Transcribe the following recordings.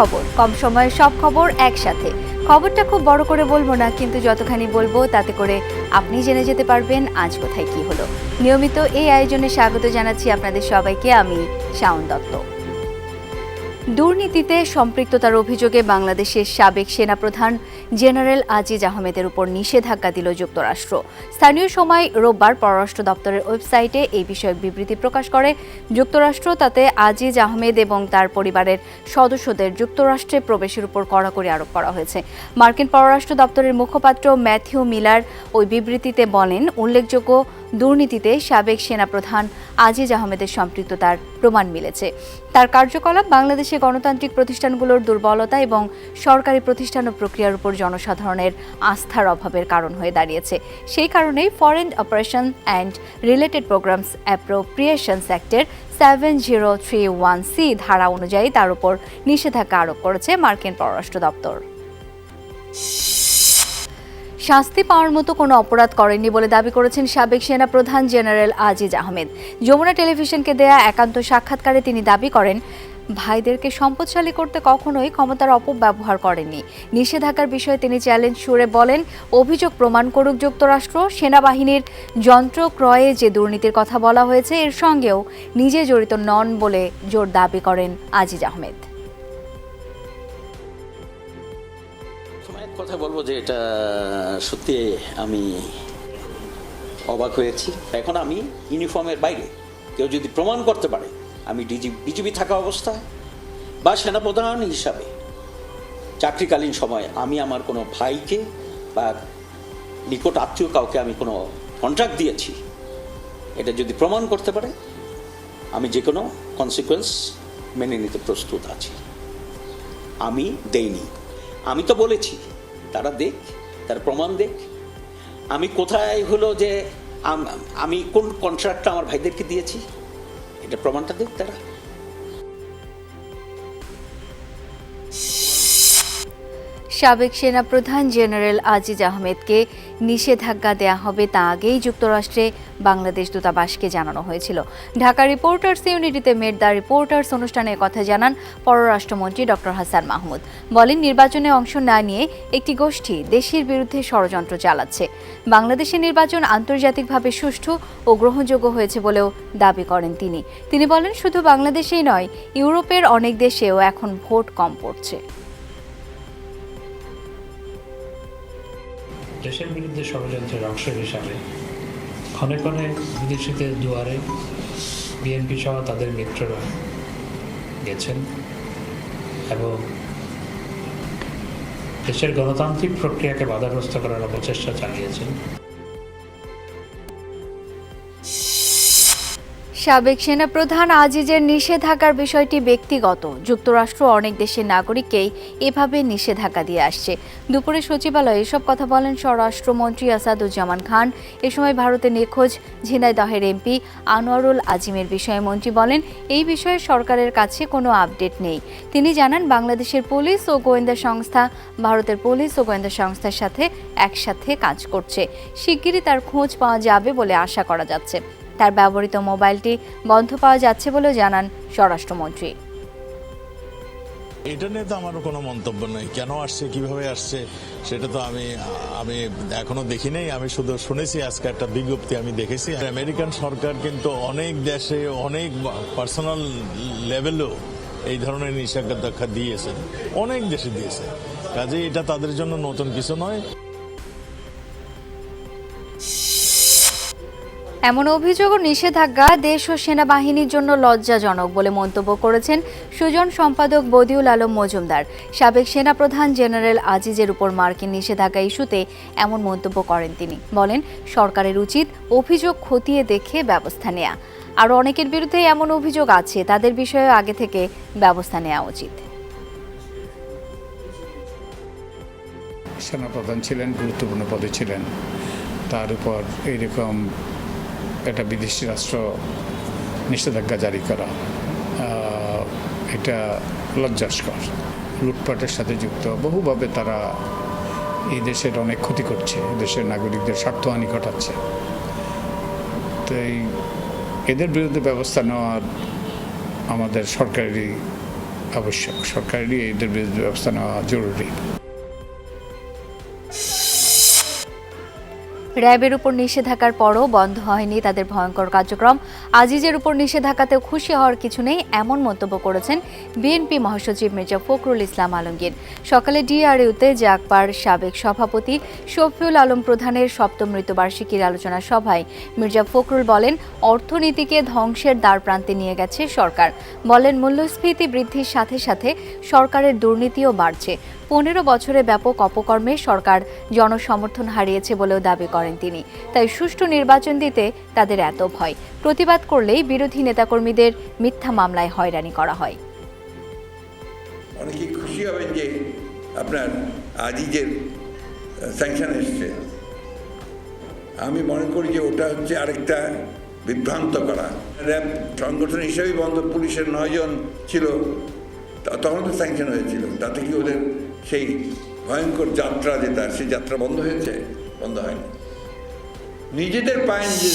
খবর, কম সময়ে সব খবর একসাথে। খবরটা খুব বড় করে বলবো না, কিন্তু যতখানি বলবো তাতে করে আপনি জেনে যেতে পারবেন আজ কোথায় কি হলো। নিয়মিত এই আয়োজনে স্বাগত জানাচ্ছি আপনাদের সবাইকে। আমি শাওন দত্ত। দুর্নীতিতে সম্পৃক্ততার অভিযোগে বাংলাদেশের সাবেক সেনাপ্রধান জেনারেল আজিজ আহমেদের উপর নিষেধাজ্ঞা দিল যুক্তরাষ্ট্র। স্থানীয় সময় রোববার পররাষ্ট্র দপ্তরের ওয়েবসাইটে এই বিষয়ক বিবৃতি প্রকাশ করে যুক্তরাষ্ট্র। তাতে আজিজ আহমেদ এবং তার পরিবারের সদস্যদের যুক্তরাষ্ট্রে প্রবেশের উপর কড়াকড়ি আরোপ করা হয়েছে। মার্কিন পররাষ্ট্র দপ্তরের মুখপাত্র ম্যাথিউ মিলার ওই বিবৃতিতে বলেন, উল্লেখযোগ্য দুর্নীতিতে সাবেক সেনাপ্রধান আজিজ আহমেদের সম্পৃক্ততার প্রমাণ মিলেছে। তার কার্যকলাপ বাংলাদেশে গণতান্ত্রিক প্রতিষ্ঠানগুলোর দুর্বলতা এবং সরকারি প্রতিষ্ঠান ও প্রক্রিয়ার উপর জনসাধারণের আস্থার অভাবের কারণ হয়ে দাঁড়িয়েছে। সেই কারণেই foreign operation and related programs appropriations অ্যাক্টের 7031C ধারা অনুযায়ী তার উপর নিষেধাজ্ঞা আরোপ করেছে মার্কিন পররাষ্ট্র দপ্তর। শাস্তি পাওয়ার মতো কোনো অপরাধ করেননি বলে দাবি করেছেন সাবেক সেনাপ্রধান জেনারেল আজিজ আহমেদ। যমুনা টেলিভিশনকে দেয়া একান্ত সাক্ষাৎকারে তিনি দাবি করেন, ভাইদেরকে সম্পদশালী করতে কখনোই ক্ষমতার অপব্যবহার করেননি। নিষেধাজ্ঞার বিষয়ে তিনি চ্যালেঞ্জ সুরে বলেন, অভিযোগ প্রমাণ করুক যুক্তরাষ্ট্র। সেনাবাহিনীর যন্ত্র ক্রয়ে যে দুর্নীতির কথা বলা হয়েছে এর সঙ্গেও নিজে জড়িত নন বলে জোর দাবি করেন আজিজ আহমেদ। কথা বলবো যে এটা সত্যি আমি অবাক হয়েছি। এখন আমি ইউনিফর্মের বাইরে কেউ যদি প্রমাণ করতে পারে আমি বিজিবি থাকা অবস্থায় বা সেনাপ্রধান হিসাবে চাকরিকালীন সময় আমি আমার কোনো ভাইকে বা নিকট আত্মীয় কাউকে আমি কোনো কন্ট্রাক্ট দিয়েছি, এটা যদি প্রমাণ করতে পারে আমি যে কোনো কনসিকুয়েন্স মেনে নিতে প্রস্তুত আছি। আমি দেইনি, আমি তো বলেছি তারা দেখ, তার প্রমাণ দেখ আমি কোথায় হলো যে আমি কোন কন্ট্রাক্টটা আমার ভাইদেরকে দিয়েছি, এটা প্রমাণটা দেখ তারা। সাবেক সেনাপ্রধান জেনারেল আজিজ আহমেদকে নিষেধাজ্ঞা দেয়া হবে তা আগেই যুক্তরাষ্ট্রে বাংলাদেশ দূতাবাসকে জানানো হয়েছিল। ঢাকা রিপোর্টার্স ইউনিটিতে মেট দ্য রিপোর্টার্স অনুষ্ঠানে কথা জানান পররাষ্ট্রমন্ত্রী ডক্টর হাসান মাহমুদ। বলেন, নির্বাচনে অংশ না নিয়ে একটি গোষ্ঠী দেশের বিরুদ্ধে ষড়যন্ত্র চালাচ্ছে। বাংলাদেশের নির্বাচন আন্তর্জাতিকভাবে সুষ্ঠু ও গ্রহণযোগ্য হয়েছে বলেও দাবি করেন তিনি। তিনি বলেন, শুধু বাংলাদেশেই নয়, ইউরোপের অনেক দেশেও এখন ভোট কম পড়ছে। দেশের বিরুদ্ধে ষড়যন্ত্রের অংশ হিসাবে ক্ষণে ক্ষণে বিদেশিদের দুয়ারে বিএনপি সহ তাদের মিত্ররা গেছেন এবং দেশের গণতান্ত্রিক প্রক্রিয়াকে বাধাগ্রস্ত করার অপচেষ্টা চালিয়েছেন। সাবেক সেনাপ্রধান আজিজের নিষেধাজ্ঞার বিষয়টি ব্যক্তিগত। যুক্তরাষ্ট্র অনেক দেশের নাগরিককেই এভাবে নিষেধাজ্ঞা দিয়ে আসছে। দুপুরে সচিবালয়ে এসব কথা বলেন স্বরাষ্ট্রমন্ত্রী আসাদুজ্জামান খান। এ সময় ভারতের নিখোঁজ ঝিনাইদহের এমপি আনোয়ারুল আজিমের বিষয়ে মন্ত্রী বলেন, এই বিষয়ে সরকারের কাছে কোনো আপডেট নেই। তিনি জানান, বাংলাদেশের পুলিশ ও গোয়েন্দা সংস্থা ভারতের পুলিশ ও গোয়েন্দা সংস্থার সাথে একসাথে কাজ করছে। শিগগিরই তার খোঁজ পাওয়া যাবে বলে আশা করা যাচ্ছে। তার ব্যবহৃত মোবাইলটি বন্ধ পাওয়া যাচ্ছে বলেও জানান স্বরাষ্ট্রমন্ত্রী। এটা নিয়ে তো আমার কোনো মন্তব্য নেই, কেন আসছে কিভাবে আসছে সেটা তো আমি এখনো দেখি নাই। আমি শুধু শুনেছি আজকে একটা বিজ্ঞপ্তি আমি দেখেছি। আমেরিকান সরকার কিন্তু অনেক দেশে অনেক পার্সোনাল লেভেলেও এই ধরনের নিষেধাজ্ঞা দিয়েছেন, অনেক দেশে দিয়েছে। কাজে এটা তাদের জন্য নতুন কিছু নয়। এমন অভিযোগ ও নিষেধাজ্ঞা দেশ ও সেনাবাহিনীর জন্য লজ্জাজনক বলে মন্তব্য করেছেন সুজন সম্পাদক বদিউল আলম মজুমদার। সাবেক সেনাপ্রধান জেনারেল আজিজের উপর মার্কিন নিষেধাজ্ঞা ইস্যুতে এমন মন্তব্য করেন তিনি। বলেন, সরকারের উচিত অভিযোগ খতিয়ে দেখে ব্যবস্থা নেওয়া। আরও অনেকের বিরুদ্ধে এমন অভিযোগ আছে, তাদের বিষয়ে আগে থেকে ব্যবস্থা নেওয়া উচিত। সেনাপ্রধান ছিলেন, গুরুত্বপূর্ণ পদে ছিলেন, তার উপর এইরকম একটা বিদেশি রাষ্ট্র নিষেধাজ্ঞা জারি করা এটা লজ্জাস্কর। লুটপাটের সাথে যুক্ত, বহুভাবে তারা এই দেশের অনেক ক্ষতি করছে, দেশের নাগরিকদের স্বার্থহানি ঘটাচ্ছে। তো এদের বিরুদ্ধে ব্যবস্থা নেওয়ার আমাদের সরকারেরই আবশ্যক, সরকারেরই এদের বিরুদ্ধে ব্যবস্থা নেওয়া জরুরি। র্যাবের উপর নিষেধাজ্ঞার পরও বন্ধ হয়নি তাদের ভয়ঙ্কর কার্যক্রম। আজিজের উপর নিষেধাজ্ঞাতেও খুশি হওয়ার কিছু নেই, এমন মন্তব্য করেছেন বিএনপি মহাসচিব মির্জা ফখরুল ইসলাম আলমগীর। সকালে ডিআরইউতে জাগবার সাবেক সভাপতি শফিউল আলম প্রধানের ৭ম মৃত্যুবার্ষিকীর আলোচনা সভায় মির্জা ফখরুল বলেন, অর্থনীতিকে ধ্বংসের দ্বারপ্রান্তে নিয়ে গেছে সরকার। বলেন, মূল্যস্ফীতি বৃদ্ধির সাথে সাথে সরকারের দুর্নীতিও বাড়ছে। ১৫ বছরে ব্যাপক অপকর্মে সরকার জনসমর্থন হারিয়েছে বলেও দাবি করেন তিনি। তাই সুষ্ঠু নির্বাচন দিতে তাদের এত ভয়। প্রতিবাদ করলেই বিরোধী নেতাকর্মীদের মিথ্যা মামলায় হয়রানি করা হয়। অনেকে খুশি হবেন যে আপনার আজিজের স্যাংশন এসছে। আমি মনে করি যে ওটা হচ্ছে আরেকটা বিভ্রান্ত করা। র্যাব সংগঠন হিসেবেই বন্ধ, পুলিশের 9 জন ছিল, তখন তো স্যাংশন হয়েছিল। তাতে কি ওদের সেই ভয়ঙ্কর যাত্রা যেটা, সেই যাত্রা বন্ধ হয়েছে? বন্ধ হয়নি। নিজেদের পায় নিজে।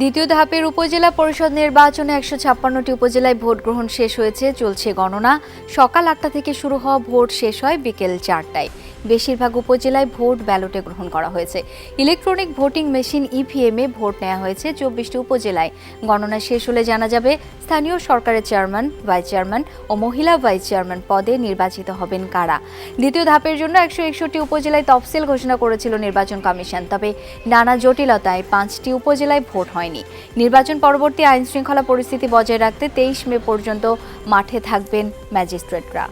দ্বিতীয় ধাপের উপজেলা পরিষদ নির্বাচনে ১৫৬টি উপজেলায় ভোট গ্রহণ শেষ হয়েছে। চলছে গণনা। সকাল ৮টা থেকে শুরু হওয়া ভোট শেষ হয় বিকেল ৪টায়। বেশিরভাগ উপজেলায় ভোট ব্যালটে গ্রহণ করা হয়েছে। ইলেকট্রনিক ভোটিং মেশিন ইভিএমে ভোট নেওয়া হয়েছে ২৪টি উপজেলায়। গণনা শেষ হলে জানা যাবে স্থানীয় সরকারের চেয়ারম্যান, ভাইস চেয়ারম্যান ও মহিলা ভাইস চেয়ারম্যান পদে নির্বাচিত হবেন কারা। দ্বিতীয় ধাপের জন্য ১৬১টি উপজেলায় তফসিল ঘোষণা করেছিল নির্বাচন কমিশন। তবে নানা জটিলতায় ৫টি উপজেলায় ভোট হয়নি। নির্বাচন পরবর্তী আইন শৃঙ্খলা পরিস্থিতি বজায় রাখতে ২৩ মে পর্যন্ত মাঠে থাকবেন ম্যাজিস্ট্রেটরা।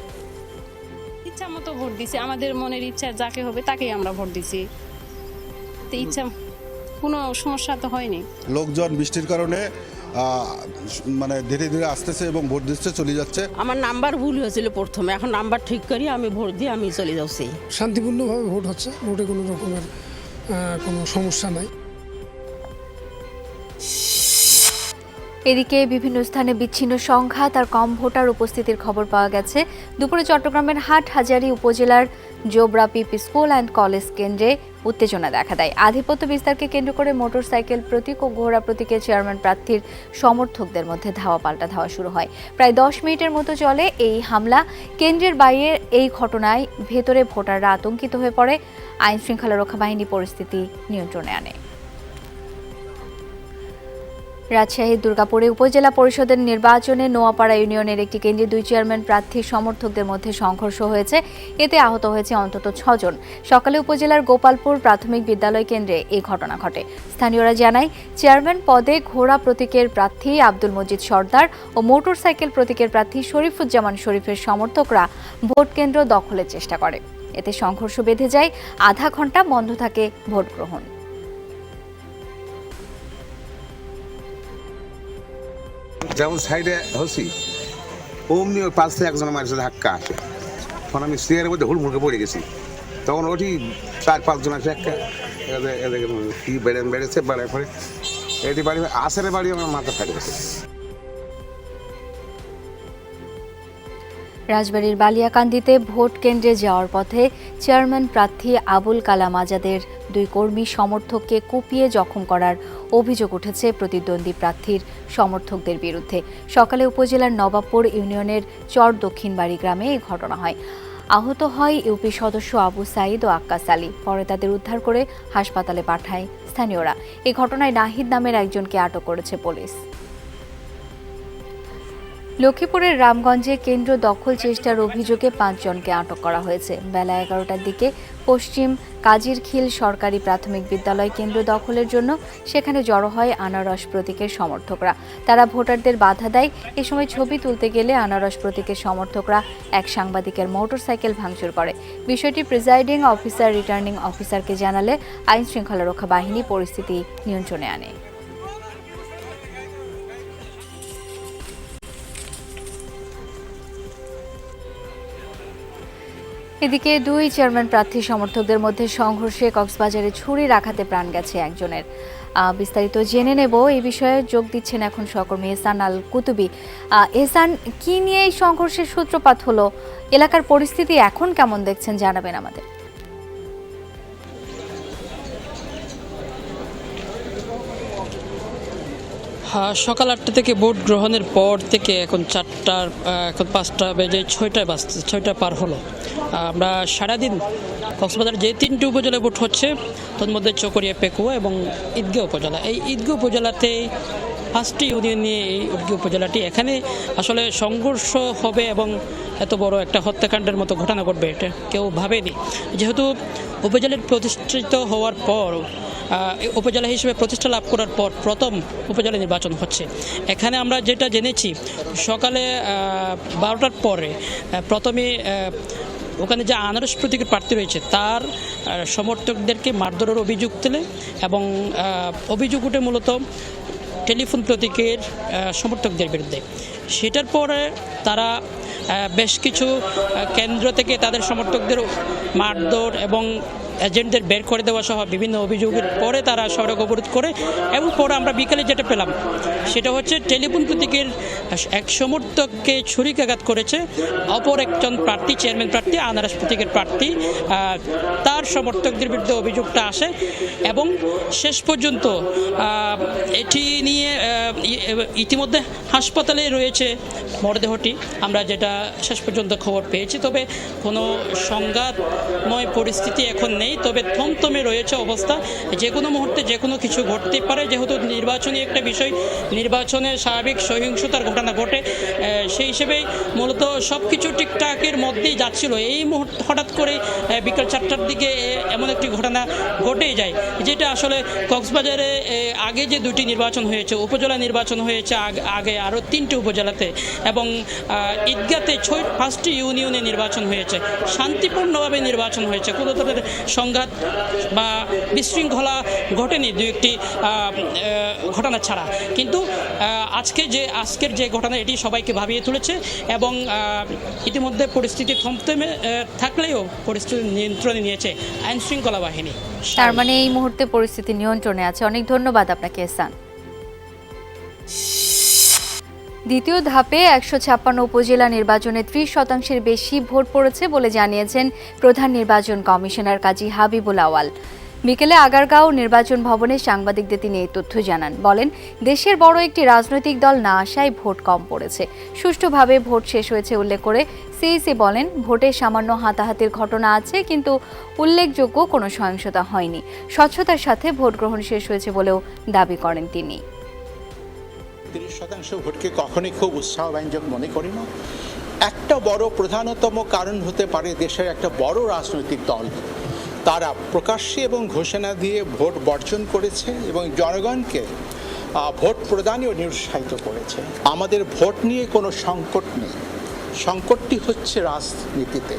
ইচ্ছা মতো ভোট দিছি, আমাদের মনের ইচ্ছা যাকে হবে তাকেই আমরা ভোট দিছি। তো ইচ্ছা কোনো সমস্যা তো হয়নি। লোকজন বৃষ্টির কারণে মানে ধীরে ধীরে আসতেছে এবং ভোট দিতে চলে যাচ্ছে। আমার নাম্বার ভুল হয়েছিল প্রথমে, এখন নাম্বার ঠিক করি আমি ভোট দিয়ে আমি চলে যাচ্ছি। শান্তিপূর্ণভাবে ভোট হচ্ছে, ভোটে কোনো রকমের কোনো সমস্যা নাই। এদিকে বিভিন্ন স্থানে বিচ্ছিন্ন সংঘাত আর কম ভোটার উপস্থিতির খবর পাওয়া গেছে। দুপুরে চট্টগ্রামের হাটহাজারী উপজেলার জোবরা পিপি স্কুল অ্যান্ড কলেজ কেন্দ্রে উত্তেজনা দেখা দেয়। আধিপত্য বিস্তারকে কেন্দ্র করে মোটরসাইকেল প্রতীক ও ঘোড়া প্রতীকের চেয়ারম্যান প্রার্থীর সমর্থকদের মধ্যে ধাওয়া পাল্টা ধাওয়া শুরু হয়। প্রায় ১০ মিনিটের মতো চলে এই হামলা। কেন্দ্রের বাইরে এই ঘটনায় ভেতরে ভোটাররা আতঙ্কিত হয়ে পড়ে। আইন শৃঙ্খলা রক্ষা বাহিনী পরিস্থিতি নিয়ন্ত্রণে আনে। রাজশাহীর দুর্গাপুরে উপজেলা পরিষদের নির্বাচনে নোয়াপাড়া ইউনিয়নের একটি কেন্দ্রে 2 চেয়ারম্যান প্রার্থীর সমর্থকদের মধ্যে সংঘর্ষ হয়েছে। এতে আহত হয়েছে অন্তত 6 জন। সকালে উপজেলার গোপালপুর প্রাথমিক বিদ্যালয় কেন্দ্রে এই ঘটনা ঘটে। স্থানীয়রা জানায়, চেয়ারম্যান পদে ঘোড়া প্রতীকের প্রার্থী আব্দুল মজিদ সর্দার ও মোটরসাইকেল প্রতীকের প্রার্থী শরীফুজ্জামান শরীফের সমর্থকরা ভোট কেন্দ্র দখলের চেষ্টা করে। এতে সংঘর্ষ বেঁধে যায়। আধা ঘন্টা বন্ধ থাকে ভোট গ্রহণ। যেমন সাইডে হচ্ছি অমনি ওই পাশ থেকে একজনের মাঝে ধাক্কা আসে, তখন আমি চেয়ারের মধ্যে হুড়মুড়কে পড়ে গেছি। তখন ওটি 4-5 জন আসে একটা কি বেড়েছে, বাড়ার পরে এটি বাড়ি আসের বাড়ি আমার মাথা ফাটে গেছে। রাজবাড়ীর বালিয়াকান্দিতে ভোট কেন্দ্রে যাওয়ার পথে চেয়ারম্যান প্রার্থী আবুল কালাম আজাদের 2 কর্মী সমর্থককে কুপিয়ে জখম করার অভিযোগ উঠেছে প্রতিদ্বন্দ্বী প্রার্থীর সমর্থকদের বিরুদ্ধে। সকালে উপজেলার নবাবপুর ইউনিয়নের চর দক্ষিণবাড়ি গ্রামে এই ঘটনা হয়। আহত হয় ইউপি সদস্য আবু সাইদ ও আক্কাস আলী। পরে তাদের উদ্ধার করে হাসপাতালে পাঠায় স্থানীয়রা। এই ঘটনায় নাহিদ নামের একজনকে আটক করেছে পুলিশ। লক্ষ্মীপুরের রামগঞ্জে কেন্দ্র দখল চেষ্টার অভিযোগে 5 জনকে আটক করা হয়েছে। বেলা 11টার দিকে পশ্চিম কাজিরখিল সরকারি প্রাথমিক বিদ্যালয় কেন্দ্র দখলের জন্য সেখানে জড়ো হয় আনারস প্রতীকের সমর্থকরা। তারা ভোটারদের বাধা দেয়। এ সময় ছবি তুলতে গেলে আনারস প্রতীকের সমর্থকরা এক সাংবাদিকের মোটরসাইকেল ভাঙচুর করে। বিষয়টি প্রিজাইডিং অফিসার রিটার্নিং অফিসারকে জানালে আইন শৃঙ্খলা রক্ষা বাহিনী পরিস্থিতি নিয়ন্ত্রণে আনে। এদিকে 2 চেয়ারম্যান প্রার্থী সমর্থকদের মধ্যে সংঘর্ষে কক্সবাজারে ছুরির আঘাতে প্রাণ গেছে একজনের। বিস্তারিত জেনে নেব। এই বিষয়ে যোগ দিচ্ছেন এখন সহকর্মী এহসান আল কুতুবী। এহসান, কি নিয়ে এই সংঘর্ষের সূত্রপাত হলো? এলাকার পরিস্থিতি এখন কেমন দেখছেন, জানাবেন আমাদের। সকাল 8টা থেকে ভোট গ্রহণের পর থেকে এখন 4টার এখন 5টা বেজে 6টায় বাজতে 6টা পার হলো। আমরা সারাদিন কক্সবাজার যে 3টি উপজেলায় ভোট হচ্ছে তার মধ্যে চকরিয়া, পেকুয়া এবং ঈদগাঁও উপজেলা। এই ঈদগাঁও উপজেলাতে 5টি ইউনিয়ন নিয়ে এই ঈদগাঁও উপজেলাটি, এখানে আসলে সংঘর্ষ হবে এবং এত বড় একটা হত্যাকাণ্ডের মতো ঘটনা ঘটবে এটা কেউ ভাবেনি। যেহেতু উপজেলার প্রতিষ্ঠিত হওয়ার পর উপজেলা হিসেবে প্রতিষ্ঠা লাভ করার পর প্রথম উপজেলা নির্বাচন হচ্ছে। এখানে আমরা যেটা জেনেছি সকালে 12টার পরে প্রথমে ওখানে যে আনারস প্রতীকের প্রার্থী রয়েছে তার সমর্থকদেরকে মারধরের অভিযোগ তুলে এবং অভিযোগ উঠে মূলত টেলিফোন প্রতীকের সমর্থকদের বিরুদ্ধে। সেটার পরে তারা বেশ কিছু কেন্দ্র থেকে তাদের সমর্থকদের মারধর এবং এজেন্টদের বের করে দেওয়া সহ বিভিন্ন অভিযোগের পরে তারা সড়ক অবরোধ করে এবং পরে আমরা বিকালে যেটা পেলাম সেটা হচ্ছে টেলিফোন প্রতীকের এক সমর্থককে ছুরিকাঘাত করেছে অপর একজন প্রার্থী, চেয়ারম্যান প্রার্থী, আনারস প্রতীকের প্রার্থী, তার সমর্থকদের বিরুদ্ধে অভিযোগটা আসে এবং শেষ পর্যন্ত এটি নিয়ে ইতিমধ্যে হাসপাতালে রয়েছে মরদেহটি, আমরা যেটা শেষ পর্যন্ত খবর পেয়েছি। তবে কোনো সংঘাতময় পরিস্থিতি এখন নেই, তবে থমথমে রয়েছে অবস্থা। যে কোনো মুহূর্তে যে কোনো কিছু ঘটতে পারে, যেহেতু নির্বাচনী একটা বিষয়, নির্বাচনে স্বাভাবিক সহিংসতার ঘটনা ঘটে, সেই হিসেবেই মূলত সব কিছু ঠিকঠাকের মধ্যেই যাচ্ছিল। এই মুহূর্তে হঠাৎ করে বিকাল 4টার দিকে এমন একটি ঘটনা ঘটেই যায়, যেটা আসলে কক্সবাজারে আগে যে 2টি নির্বাচন হয়েছে, উপজেলা নির্বাচন হয়েছে আগে আরও 3টি উপজেলাতে এবং ঈদগাঁতে 5টি ইউনিয়নে নির্বাচন হয়েছে, শান্তিপূর্ণভাবে নির্বাচন হয়েছে, কোনো ধরনের সংঘাত বা বিশৃঙ্খলা ঘটেনি 2-1টি ঘটনা ছাড়া। কিন্তু আজকের যে ঘটনা এটি সবাইকে ভাবিয়ে তুলেছে এবং ইতিমধ্যে পরিস্থিতি থমথমে থাকলেও পরিস্থিতি নিয়ন্ত্রণে নিয়েছে আইনশৃঙ্খলা বাহিনী। তার মানে এই মুহূর্তে পরিস্থিতি নিয়ন্ত্রণে আছে। অনেক ধন্যবাদ আপনাকে এহসান। দ্বিতীয় ধাপে 156 উপজেলা নির্বাচনে 30% বেশি ভোট পড়েছে বলে জানিয়েছেন প্রধান নির্বাচন কমিশনার কাজী হাবিবুল আওয়াল। বিকেলে আগারগাঁও নির্বাচন ভবনে সাংবাদিকদের তিনি এই তথ্য জানান। বলেন, দেশের বড় একটি রাজনৈতিক দল না আসায় ভোট কম পড়েছে। সুষ্ঠুভাবে ভোট শেষ হয়েছে উল্লেখ করে সিইসি বলেন, ভোটে সামান্য হাতাহাতির ঘটনা আছে, কিন্তু উল্লেখযোগ্য কোনো সহিংসতা হয়নি। স্বচ্ছতার সাথে ভোট গ্রহণ শেষ হয়েছে বলেও দাবি করেন তিনি। 30% ভোটকে কখনোই খুব উৎসাহব্যঞ্জক মনে করি না। একটা বড় প্রধানতম কারণ হতে পারে দেশের একটা বড় রাজনৈতিক দল তারা প্রকাশ্যে এবং ঘোষণা দিয়ে ভোট বর্জন করেছে এবং জনগণকে ভোট প্রদানেও নিরুৎসাহিত করেছে। আমাদের ভোট নিয়ে কোনো সংকট নেই, সংকটটি হচ্ছে রাজনীতিতে।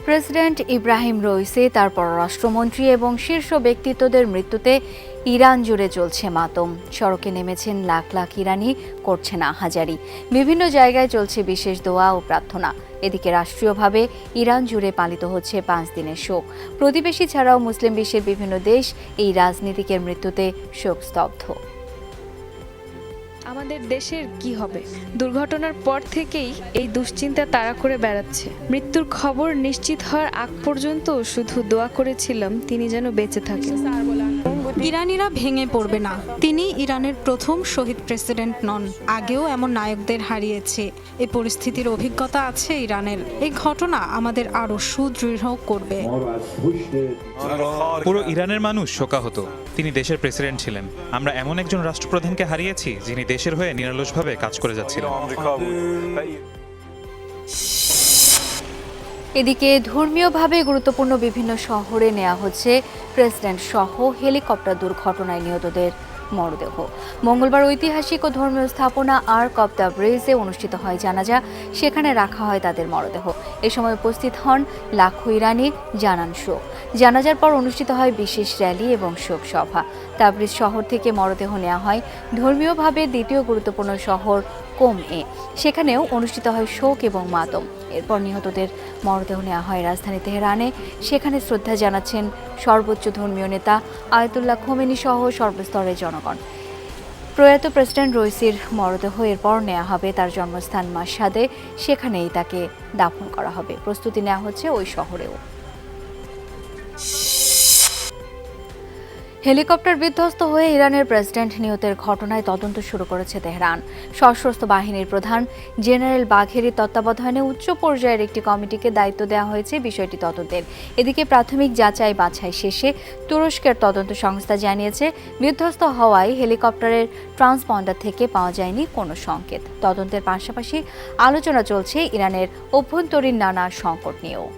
প্রেসিডেন্ট ইব্রাহিম রইসি, তার পররাষ্ট্রমন্ত্রী এবং শীর্ষ ব্যক্তিত্বদের মৃত্যুতে ইরান জুড়ে চলছে মাতম। সড়কে নেমেছেন লাখ লাখ ইরানি, করছেন আহাজারি। বিভিন্ন জায়গায় চলছে বিশেষ দোয়া ও প্রার্থনা। এদিকে রাষ্ট্রীয়ভাবে ইরান জুড়ে পালিত হচ্ছে 5 দিনের শোক। প্রতিবেশী ছাড়াও মুসলিম বিশ্বের বিভিন্ন দেশ এই রাজনীতিকের মৃত্যুতে শোকস্তব্ধ। আমাদের দেশের কি হবে? দুর্ঘটনার পর থেকেই এই দুশ্চিন্তা তাড়া করে বেড়াচ্ছে। মৃত্যুর খবর নিশ্চিত হওয়ার আগ পর্যন্ত শুধু দোয়া করেছিলাম তিনি যেন বেঁচে থাকেন। ইরানিরা ভেঙে পড়বে না। তিনি ইরানের প্রথম শহীদ প্রেসিডেন্ট নন, আগেও এমন নায়কদের হারিয়েছে। এই পরিস্থিতির অভিজ্ঞতা আছে ইরানের। এই ঘটনা আমাদের আরো সুদৃঢ় করবে। পুরো ইরানের মানুষ শোকাহত। তিনি দেশের প্রেসিডেন্ট ছিলেন। আমরা এমন একজন রাষ্ট্রপ্রধানকে হারিয়েছি যিনি দেশের হয়ে নিরলসভাবে কাজ করে যাচ্ছিলেন। এদিকে ধর্মীয়ভাবে গুরুত্বপূর্ণ বিভিন্ন শহরে নেওয়া হচ্ছে প্রেসিডেন্ট সহ হেলিকপ্টার দুর্ঘটনায় নিহতদের মরদেহ। মঙ্গলবার ঐতিহাসিক ও ধর্মীয় স্থাপনা আর্ক অব দ্য ব্রিজে অনুষ্ঠিত হয় জানাজা। সেখানে রাখা হয় তাদের মরদেহ। এ সময় উপস্থিত হন লাখো ইরানি, জানান শোক। জানাজার পর অনুষ্ঠিত হয় বিশেষ র্যালি এবং শোক সভা। তাবরিজ শহর থেকে মরদেহ নেওয়া হয় ধর্মীয়ভাবে দ্বিতীয় গুরুত্বপূর্ণ শহর কোমে। সেখানেও অনুষ্ঠিত হয় শোক এবং মাতম। এরপর নিহতদের মরদেহ নেওয়া হয় রাজধানী তেহরানে। সেখানে শ্রদ্ধা জানাচ্ছেন সর্বোচ্চ ধর্মীয় নেতা আয়াতুল্লাহ খোমেনি সহ সর্বস্তরের জনগণ। প্রয়াত প্রেসিডেন্ট রইসির মরদেহ এরপর নেওয়া হবে তার জন্মস্থান মাশহাদে। সেখানেই তাকে দাফন করা হবে। প্রস্তুতি নেওয়া হচ্ছে ওই শহরেও। হেলিকপ্টার বিধ্বস্ত হয়ে ইরানের প্রেসিডেন্ট নিহতের ঘটনায় তদন্ত শুরু করেছে তেহরান। সশস্ত্র বাহিনীর প্রধান জেনারেল বাঘেরির তত্ত্বাবধানে উচ্চ পর্যায়ের একটি কমিটিকে দায়িত্ব দেওয়া হয়েছে বিষয়টি তদন্তের। এদিকে প্রাথমিক যাচাই বাছাই শেষে তুরস্কের তদন্ত সংস্থা জানিয়েছে, বিধ্বস্ত হওয়ায় হেলিকপ্টারের ট্রান্সপন্ডার থেকে পাওয়া যায়নি কোনো সংকেত। তদন্তের পাশাপাশি আলোচনা চলছে ইরানের অভ্যন্তরীণ নানা সংকট নিয়েও।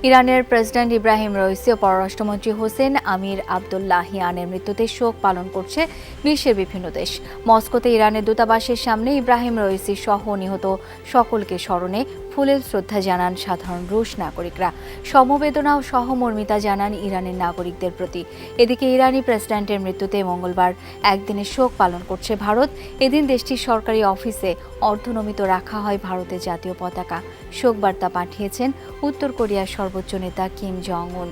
ইরানের প্রেসিডেন্ট ইব্রাহিম রইসি ও পররাষ্ট্রমন্ত্রী হোসেন আমির আবদুল্লাহিয়ানের মৃত্যুতে শোক পালন করছে বিশ্বের বিভিন্ন দেশ। মস্কোতে ইরানের দূতাবাসের সামনে ইব্রাহিম রইসি সহ নিহত সকলকে স্মরণে ফুলেল শ্রদ্ধা জানান সাধারণ রুশ নাগরিকরা। সমবেদনা ও সহমর্মিতা জানান ইরানের নাগরিকদের প্রতি। এদিকে ইরানি প্রেসিডেন্টের মৃত্যুতে মঙ্গলবার একদিনের শোক পালন করছে ভারত। এদিন দেশটির সরকারি অফিসে অর্ধনমিত রাখা হয় ভারতের জাতীয় পতাকা। শোক বার্তা পাঠিয়েছেন উত্তর কোরিয়ার সর্বোচ্চ নেতা কিম জং উন।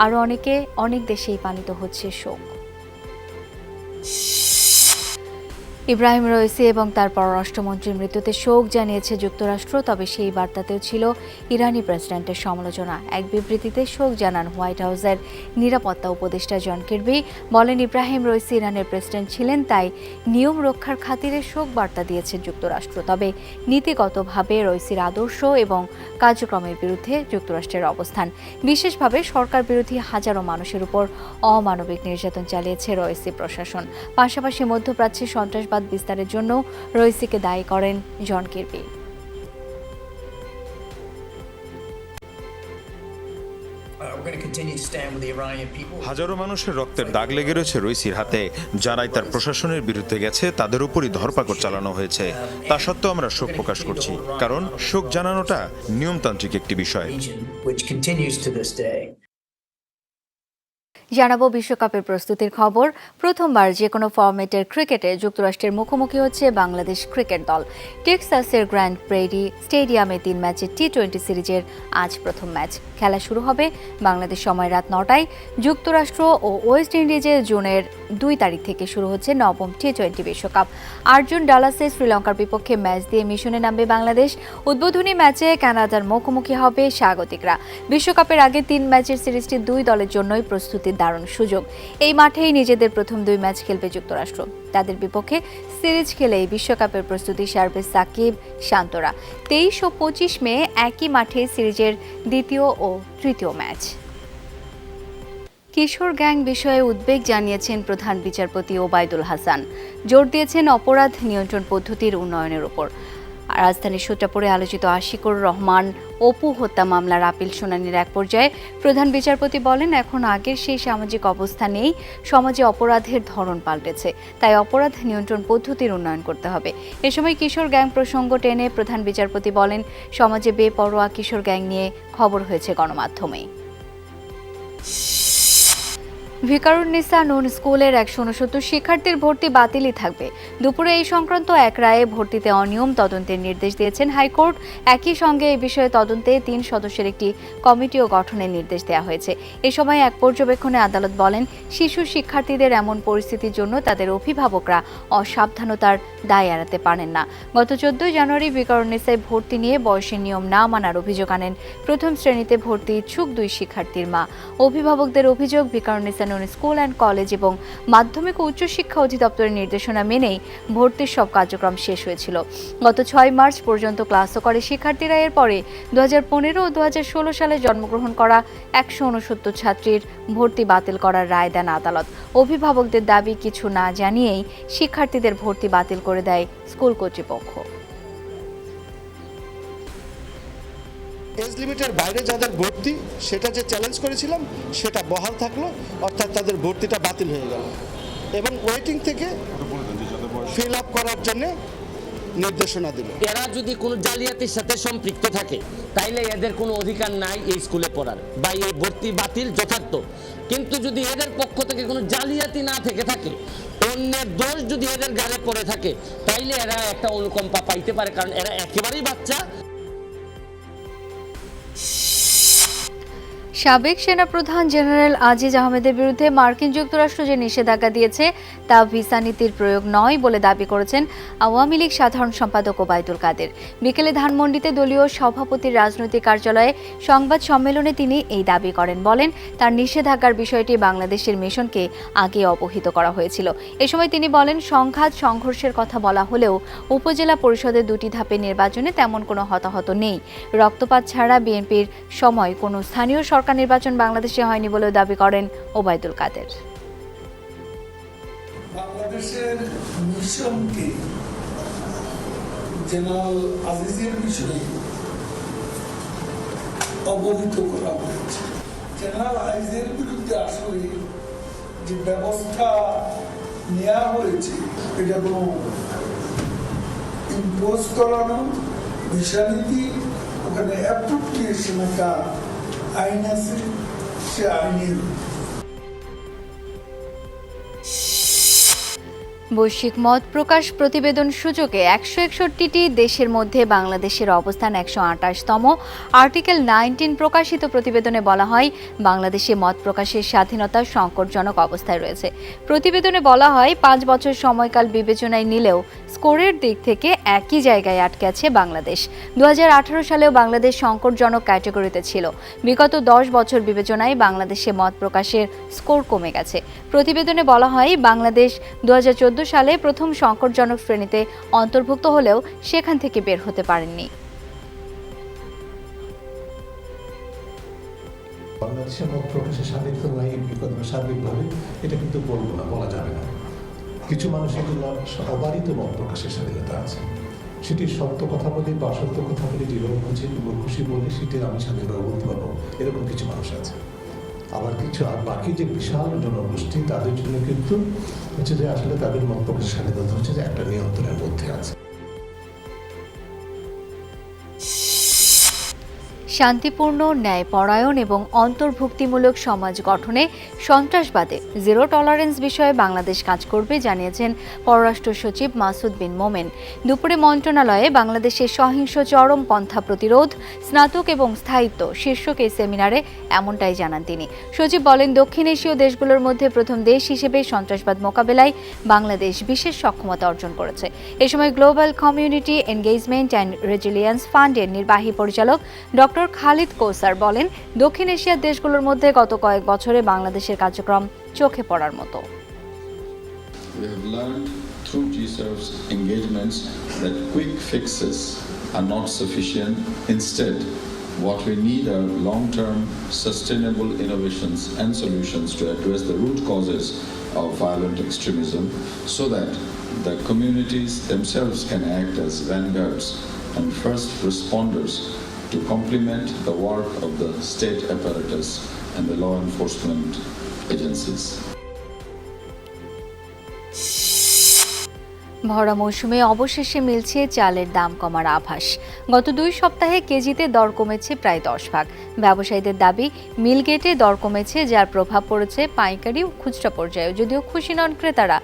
আরও অনেক দেশেই পালিত হচ্ছে শোক। ইব্রাহিম রইসি এবং তার পররাষ্ট্রমন্ত্রীর মৃত্যুতে শোক জানিয়েছে যুক্তরাষ্ট্র, তবে সেই বার্তাতেও ছিল ইরানি প্রেসিডেন্টের সমালোচনা। এক বিবৃতিতে শোক জানান হোয়াইট হাউসের নিরাপত্তা উপদেষ্টা জন কির্বি। বলেন, ইব্রাহিম রইসি ইরানের প্রেসিডেন্ট ছিলেন, তাই নিয়ম রক্ষার খাতিরে শোক বার্তা দিয়েছে যুক্তরাষ্ট্র। তবে নীতিগতভাবে রইসির আদর্শ এবং কার্যক্রমের বিরুদ্ধে যুক্তরাষ্ট্রের অবস্থান। বিশেষভাবে সরকার বিরোধী হাজারো মানুষের উপর অমানবিক নির্যাতন চালিয়েছে রইসি প্রশাসন। পাশাপাশি মধ্যপ্রাচ্যে সন্ত্রাসবাদ বিস্তারের জন্য রইসিকে দায়ী করেন জন কির্বি। হাজারো মানুষের রক্তের দাগ লেগে রয়েছে রইসির হাতে। যারাই তার প্রশাসনের বিরুদ্ধে গেছে তাদের উপরই ধরপাকড় চালানো হয়েছে। তা সত্ত্বেও আমরা শোক প্রকাশ করছি, কারণ শোক জানানোটা নিয়মতান্ত্রিক একটি বিষয়। জানাবো বিশ্বকাপের প্রস্তুতির খবর। প্রথমবার যে কোনো ফরম্যাটের ক্রিকেটে যুক্তরাষ্ট্রের মুখোমুখি হচ্ছে বাংলাদেশ ক্রিকেট দল। টেক্সাসের গ্র্যান্ড প্রেরি স্টেডিয়ামে 3 ম্যাচের টি-20 সিরিজের আজ প্রথম ম্যাচ। খেলা শুরু হবে বাংলাদেশ সময় রাত 9টায়। যুক্তরাষ্ট্র ও ওয়েস্ট ইন্ডিজে জুনের 2 তারিখ থেকে শুরু হচ্ছে নবম টি-20 বিশ্বকাপ। 8 জুন ডালাসে শ্রীলঙ্কার বিপক্ষে ম্যাচ দিয়ে মিশনে নামবে বাংলাদেশ। উদ্বোধনী ম্যাচে কানাডার মুখোমুখি হবে স্বাগতিকরা। বিশ্বকাপের আগে 3 ম্যাচের সিরিজটি 2 দলের জন্যই প্রস্তুতির দারুণ সুযোগ। এই মাঠেই নিজেদের প্রথম 2 ম্যাচ খেলবে যুক্তরাষ্ট্র। তাদের বিপক্ষে সিরিজ খেলেই বিশ্বকাপের প্রস্তুতি সারবে সাকিব শান্তরা। 23 ও 25 মে একই মাঠে সিরিজের দ্বিতীয় ও তৃতীয় ম্যাচ। কিশোর গ্যাং বিষয়ে উদ্বেগ জানিয়েছেন প্রধান বিচারপতি ওবায়দুল হাসান। জোর দিয়েছেন অপরাধ নিয়ন্ত্রণ পদ্ধতির উন্নয়নের উপর। রাজধানীর সূত্রাপুরে আলোচিত আশিকুর রহমান অপু হত্যা মামলার আপিল শুনানির এক পর্যায়ে প্রধান বিচারপতি বলেন, এখন আগের সেই সামাজিক অবস্থা নেই, সমাজে অপরাধের ধরন পাল্টেছে, তাই অপরাধ নিয়ন্ত্রণ পদ্ধতির উন্নয়ন করতে হবে। এ সময় কিশোর গ্যাং প্রসঙ্গ টেনে প্রধান বিচারপতি বলেন, সমাজে বেপরোয়া কিশোর গ্যাং নিয়ে খবর হয়েছে গণমাধ্যমে। ভিকারুন্নিসা নুন স্কুলের 169 শিক্ষার্থীর ভর্তি বাতিলই থাকবে। দুপুরে এই সংক্রান্ত এক রায়ে ভর্তিতে অনিয়ম তদন্তের নির্দেশ দিয়েছেন হাইকোর্ট। একই সঙ্গে এই বিষয়ে তদন্তে 3 সদস্যের একটি কমিটিও গঠনের নির্দেশ দেওয়া হয়েছে। এ সময় এক পর্যবেক্ষণে আদালত বলেন, শিশু শিক্ষার্থীদের এমন পরিস্থিতির জন্য তাদের অভিভাবকরা অসাবধানতার দায় এড়াতে পারেন না। গত 14 জানুয়ারি ভিকারুন্নিসায় ভর্তি নিয়ে বয়সের নিয়ম না মানার অভিযোগ আনেন প্রথম শ্রেণীতে ভর্তি ইচ্ছুক 2 শিক্ষার্থীর মা। অভিভাবকদের অভিযোগ, ভিকারুন্নিসা স্কুল অ্যান্ড কলেজ এবং মাধ্যমিক ও উচ্চশিক্ষা অধিদপ্তরের নির্দেশনা মেনেই ভর্তির সব কার্যক্রম শেষ হয়েছিল। গত 6 মার্চ পর্যন্ত ক্লাসও করে শিক্ষার্থীরা। এরপরে 2015 ও 2016 সালে জন্মগ্রহণ করা 169 ছাত্রীর ভর্তি বাতিল করার রায় দেন আদালত। অভিভাবকদের দাবি কিছু না জানিয়েই শিক্ষার্থীদের ভর্তি বাতিল করে দেয় স্কুল কর্তৃপক্ষ। এজ লিমিটের বাইরে যাদের ভর্তি, সেটা যে চ্যালেঞ্জ করেছিলাম সেটা বহাল থাকলো, অর্থাৎ তাদের ভর্তিটা বাতিল হয়ে গেল এবং ওয়েটিং থেকে ফিল আপ করার জন্য নির্দেশনা দিল। এরা যদি কোনো জালিয়াতির সাথে সম্পৃক্ত থাকে তাইলে এদের কোনো অধিকার নাই এই স্কুলে পড়ার বা এই ভর্তি বাতিল যথার্থ। কিন্তু যদি এদের পক্ষ থেকে কোনো জালিয়াতি না থেকে থাকে, অন্যের দোষ যদি এদের গায়ে পড়ে থাকে, তাইলে এরা একটা অনুকম্পা পাইতে পারে, কারণ এরা একেবারেই বাচ্চা। সাবেক সেনাপ্রধান জেনারেল আজিজ আহমেদের বিরুদ্ধে মার্কিন যুক্তরাষ্ট্র যে নিষেধাজ্ঞা দিয়েছে তা ভিসা নীতির প্রয়োগ নয় বলে দাবি করেছেন আওয়ামী লীগ সাধারণ সম্পাদক ওবায়দুল কাদের। বিকেলে ধানমন্ডিতে দলীয় সভাপতির রাজনৈতিক কার্যালয়ে সংবাদ সম্মেলনে তিনি এই দাবি করেন। বলেন, তার নিষেধাজ্ঞার বিষয়টি বাংলাদেশের মিশনকে আগে অবহিত করা হয়েছিল। এ সময় তিনি বলেন, সংঘাত সংঘর্ষের কথা বলা হলেও উপজেলা পরিষদের 2টি ধাপে নির্বাচনে তেমন কোনো হতাহত নেই। রক্তপাত ছাড়া বিএনপির সময় কোনো স্থানীয় সরকার নির্বাচন বাংলাদেশে হয়নি বলেও দাবি করেন ওবায়দুল কাদের। বাংলাদেশের মিশনকে জেনারেল আজিজের বিষয়ে অবহিত করা হয়েছে। জেনারেল আজিজের বিরুদ্ধে আসলে যে ব্যবস্থা নেওয়া হয়েছে এটা কোনো ইম্পোজ করানো বিষয়নীতি, ওখানে অ্যাপ্রোপ্রিয়েশন একটা আইন আছে, সে আইনের বৈশ্বিক মত প্রকাশ প্রতিবেদন সূচকে 161টি দেশের মধ্যে বাংলাদেশের অবস্থান 128তম। আর্টিকেল 19 প্রকাশিত প্রতিবেদনে বলা হয়, বাংলাদেশে মত প্রকাশের স্বাধীনতা সংকটজনক অবস্থায় রয়েছে। প্রতিবেদনে বলা হয়, 5 বছর সময়কাল বিবেচনায় নিলেও স্কোরের দিক থেকে একই জায়গায় আটকে আছে বাংলাদেশ। 2018 সালেও বাংলাদেশ সংকটজনক ক্যাটাগরিতে ছিল। বিগত 10 বছর বিবেচনায় বাংলাদেশে মত প্রকাশের স্কোর কমে গেছে। প্রতিবেদনে বলা হয়, বাংলাদেশ 2014 সালে প্রথম সংকটজনক শ্রেণীতে অন্তর্ভুক্ত হলেও সেখান থেকে বের হতে পারেননি। বাংলাদেশের মত প্রকাশের স্বাধীনতা নাই সার্বিকভাবে, এটা কিন্তু বলবো না, বলা যাবে না। কিছু মানুষের জন্য অবারিত মত প্রকাশের স্বাধীনতা আছে, সেটি সত্য কথা বলি বা অসত্য কথা বলি, যেভাবে বুঝি খুশি বলি সেটি আমি স্বাধীনভাবে বলতে পারবো, এরকম কিছু মানুষ আছে। আবার কিছু আর বাকি যে বিশাল জনগোষ্ঠী, তাদের জন্য কিন্তু হচ্ছে যে আসলে তাদের মত প্রকাশের স্বাধীনতা হচ্ছে যে একটা নিয়ন্ত্রণের মধ্যে আছে। শান্তিপূর্ণ, ন্যায়পরায়ণ এবং অন্তর্ভুক্তিমূলক সমাজ গঠনে সন্ত্রাসবাদে জিরো টলারেন্স বিষয়ে বাংলাদেশ কাজ করবে জানিয়েছেন পররাষ্ট্র সচিব মাসুদ বিন মোমেন। দুপুরে মন্ত্রণালয়ে বাংলাদেশের সহিংস চরমপন্থা প্রতিরোধ, স্নাতক এবং স্থায়িত্ব শীর্ষক এই সেমিনারে এমনটাই জানান তিনি। সচিব বলেন, দক্ষিণ এশীয় দেশগুলোর মধ্যে প্রথম দেশ হিসেবে সন্ত্রাসবাদ মোকাবেলায় বাংলাদেশ বিশেষ সক্ষমতা অর্জন করেছে। এ সময় global community engagement and resilience ফান্ডের নির্বাহী পরিচালক ডক্টর খালিদ কৌসার বলেন, দক্ষিণ এশিয়ার দেশগুলোর মধ্যে গত কয়েক বছরে বাংলাদেশের কার্যক্রম চোখে পড়ার মতো। We have learned through GSERV's engagements that quick fixes are not sufficient. Instead, what we need are long-term, sustainable innovations and solutions to address the root causes of violent extremism so that the communities themselves can act as vanguards and first responders to complement the work of the state apparatus and the law enforcement agencies. ভরা মৌসুমে অবশেষে মিলছে চালের দাম কমার আভাস। গত 2 সপ্তাহে কেজিতে দর কমেছে প্রায় 10 ভাগ। ব্যবসায়ীদের দাবি, মিলগেটে দর কমেছে, যার প্রভাব পড়েছে পাইকারি ও খুচরা পর্যায়ে। যদিও খুশি নন ক্রেতারা,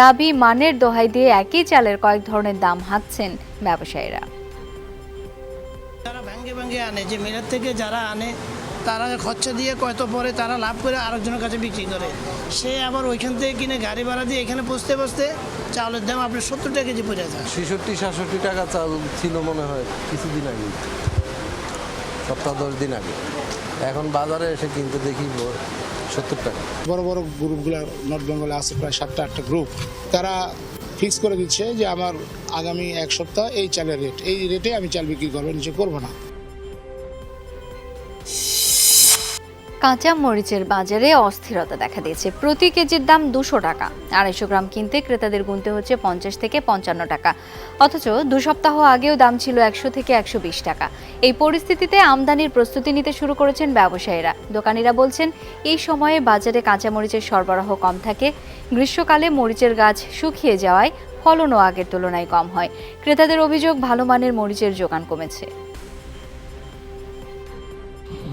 দাবি মানের দোহাই দিয়ে একই চালের কয়েক ধরনের দাম হাঁকছেন ব্যবসায়ীরা। তারা ভাঙ্গে আনে, যে মিলের থেকে যারা আনে তারা খরচা দিয়ে কত পরে তারা লাভ করে আরেকজনের কাছে বিক্রি করে, সে আবার ওইখান থেকে কিনে গাড়ি ভাড়া দিয়ে এখানে পৌঁছতে চাউলের দাম আপনার 70 টাকা কেজি পড়ে যায়। 66-67 টাকা চাল ছিল মনে হয় কিছুদিন আগে, সপ্তাহ 10 দিন আগে। এখন বাজারে এসে কিনতে দেখি 70 টাকা। বড় বড় গ্রুপগুলো নর্থ বেঙ্গলে আছে প্রায় 7-8টা গ্রুপ, তারা ফিক্স করে দিচ্ছে যে আমার আগামী 1 সপ্তাহ এই চালের রেট, এই রেটে আমি চাল বিক্রি করবো, নিচে করবো না। কাঁচা মরিচের বাজারে অস্থিরতা দেখা দিয়েছে। প্রতি কেজির দাম 200 টাকা। 250 গ্রাম কিনতে ক্রেতাদের গুনতে হচ্ছে 50 থেকে 55 টাকা, অথচ 2 সপ্তাহ আগেও দাম ছিল 100 থেকে 120 টাকা। এই পরিস্থিতিতে আমদানির প্রস্তুতি নিতে শুরু করেছেন ব্যবসায়ীরা। দোকানিরা বলছেন, এই সময়ে বাজারে কাঁচা মরিচের সরবরাহ কম থাকে। গ্রীষ্মকালে মরিচের গাছ শুকিয়ে যাওয়ায় ফলনও আগের তুলনায় কম হয়। ক্রেতাদের অভিযোগ, ভালো মানের মরিচের যোগান কমেছে।